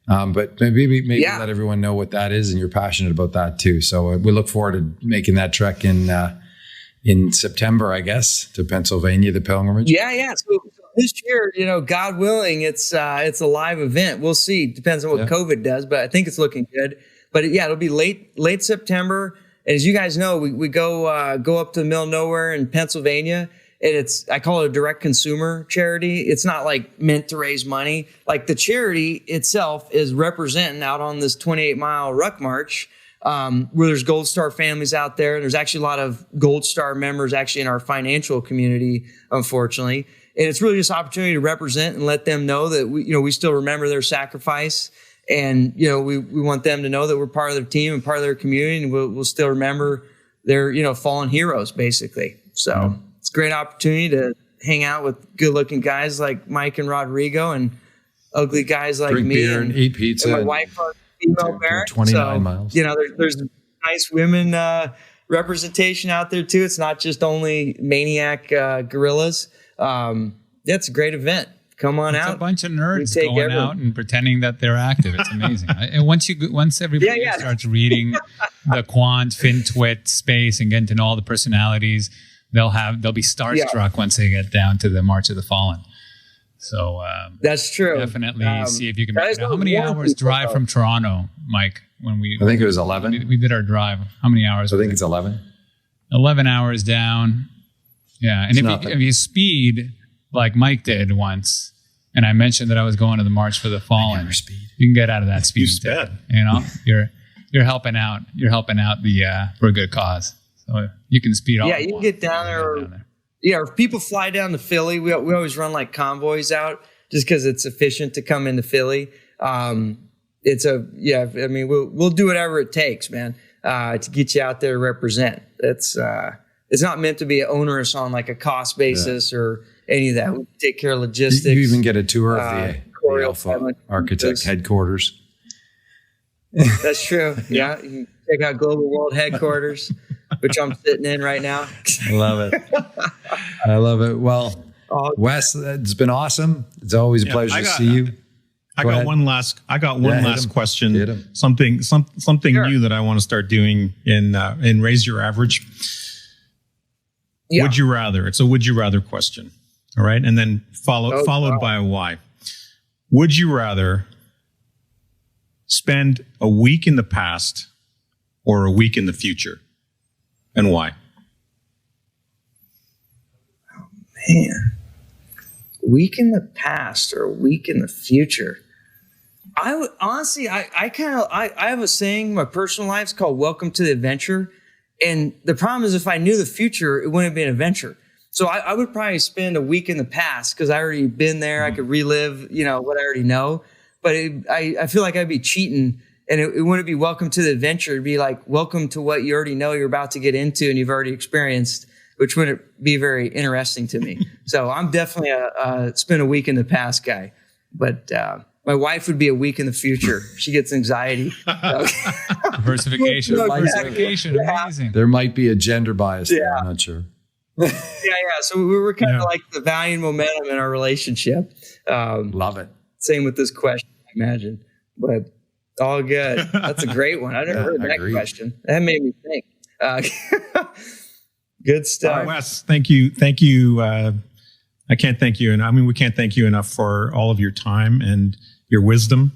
But maybe let everyone know what that is, and you're passionate about that too. So we look forward to making that trek in September, I guess, to Pennsylvania, the pilgrimage. Yeah. So this year, God willing, it's a live event. We'll see. Depends on what COVID does, but I think it's looking good. But it'll be late September. And as you guys know, we go up to the middle of nowhere in Pennsylvania. And I call it a direct consumer charity. It's not like meant to raise money. Like the charity itself is representing out on this 28-mile ruck march, where there's Gold Star families out there. There's actually a lot of Gold Star members actually in our financial community, unfortunately. And it's really just an opportunity to represent and let them know that we still remember their sacrifice. And, we want them to know that we're part of their team and part of their community, and we'll still remember their, fallen heroes, basically. So it's a great opportunity to hang out with good-looking guys like Mike and Rodrigo, and ugly guys like Drink me beer and eat pizza. And my wife are female parent. 29 miles. There's nice women representation out there too. It's not just only maniac gorillas. It's a great event. Come on out. It's a bunch of nerds going out and pretending that they're active. It's amazing. And once everybody starts reading the quant, FinTwit space and getting to know all the personalities, they'll be starstruck once they get down to the March of the Fallen. So that's true. Definitely see if you can make it. How many hours drive from Toronto, Mike? I think it was 11. We did our drive. How many hours? I think it's 11. 11 hours down. Yeah, and if you speed like Mike did once, and I mentioned that I was going to the March for the Fallen, you can get out of that speed. You're helping out. You're helping out for a good cause. So you can speed off. Yeah, you can get down there. Yeah, if people fly down to Philly, we always run like convoys out just because it's efficient to come into Philly. We'll do whatever it takes, man, to get you out there to represent. It's not meant to be onerous on like a cost basis or any of that. We take care of logistics. You even get a tour of the Alpha Architect headquarters. That's true. Yeah, you can check out Global World headquarters, which I'm sitting in right now. I love it. Well, Wes, it's been awesome. It's always a pleasure to see you. I got one last question. Something new that I want to start doing in Raise Your Average. Yeah. Would you rather? It's a would you rather question. All right. And then followed by a why. Would you rather spend a week in the past or a week in the future? And why? Oh, man. Week in the past or a week in the future? I would honestly, I have a saying in my personal life. It's called "Welcome to the Adventure." And the problem is, if I knew the future, it wouldn't be an adventure. So I would probably spend a week in the past because I already been there. I could relive, what I already know. But I feel like I'd be cheating, and it wouldn't be welcome to the adventure. It'd be like welcome to what you already know you're about to get into and you've already experienced, which wouldn't be very interesting to me. So I'm definitely a spend a week in the past guy. But my wife would be a week in the future. She gets anxiety. Diversification. Amazing. There might be a gender bias there. I'm not sure. Yeah. So we were kind of like the value and momentum in our relationship. Love it. Same with this question, I imagine. But all good. That's a great one. I never heard that question. That made me think. Good stuff. Wes, thank you. I can't thank you. And I mean, we can't thank you enough for all of your time and your wisdom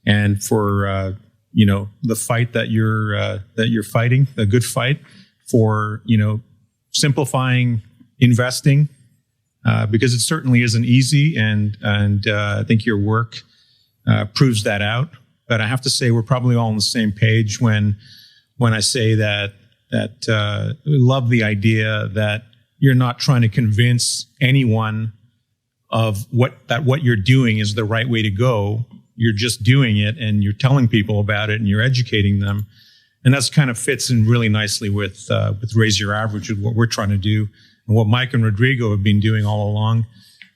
and for, the fight that you're fighting, a good fight for, simplifying investing, because it certainly isn't easy. And I think your work proves that out. But I have to say, we're probably all on the same page when I say that we love the idea that you're not trying to convince anyone of what you're doing is the right way to go. You're just doing it and you're telling people about it and you're educating them. And that's kind of fits in really nicely with Raise Your Average, with what we're trying to do and what Mike and Rodrigo have been doing all along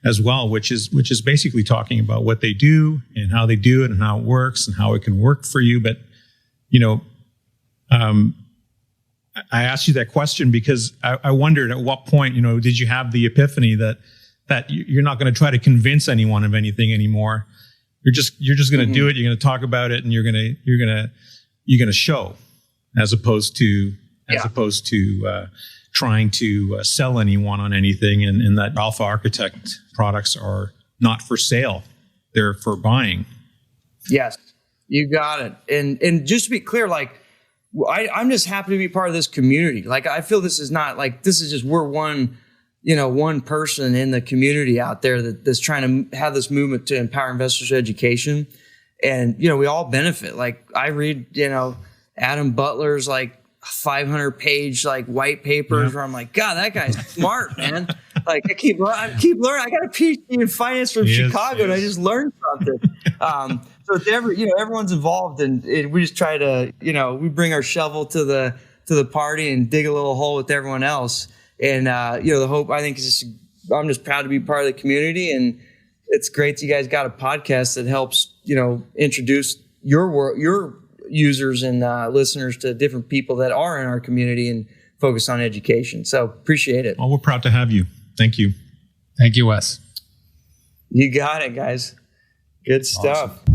as well, which is basically talking about what they do and how they do it and how it works and how it can work for you. But, I asked you that question because I wondered at what point, did you have the epiphany that you're not going to try to convince anyone of anything anymore? You're just going to do it. You're going to talk about it, and you're going to show, as opposed to trying to sell anyone on anything. And that Alpha Architect products are not for sale; they're for buying. Yes, you got it. And just to be clear, like, I'm just happy to be part of this community. Like, I feel this is not like, this is just, we're one person in the community out there that's trying to have this movement to empower investors through education. And, we all benefit. Like, I read, Adam Butler's like 500 page, like, white papers where I'm like, God, that guy's smart, man. Like, I keep learning. I got a PhD in finance from Chicago and I just learned something. So it's everyone's involved, and we just try to, we bring our shovel to the party and dig a little hole with everyone else. And the hope, I think, is just, I'm just proud to be part of the community, and it's great that you guys got a podcast that helps, introduce your users and listeners to different people that are in our community and focus on education. So appreciate it. Well, we're proud to have you. Thank you. Thank you, Wes. You got it, guys. Good stuff. Awesome.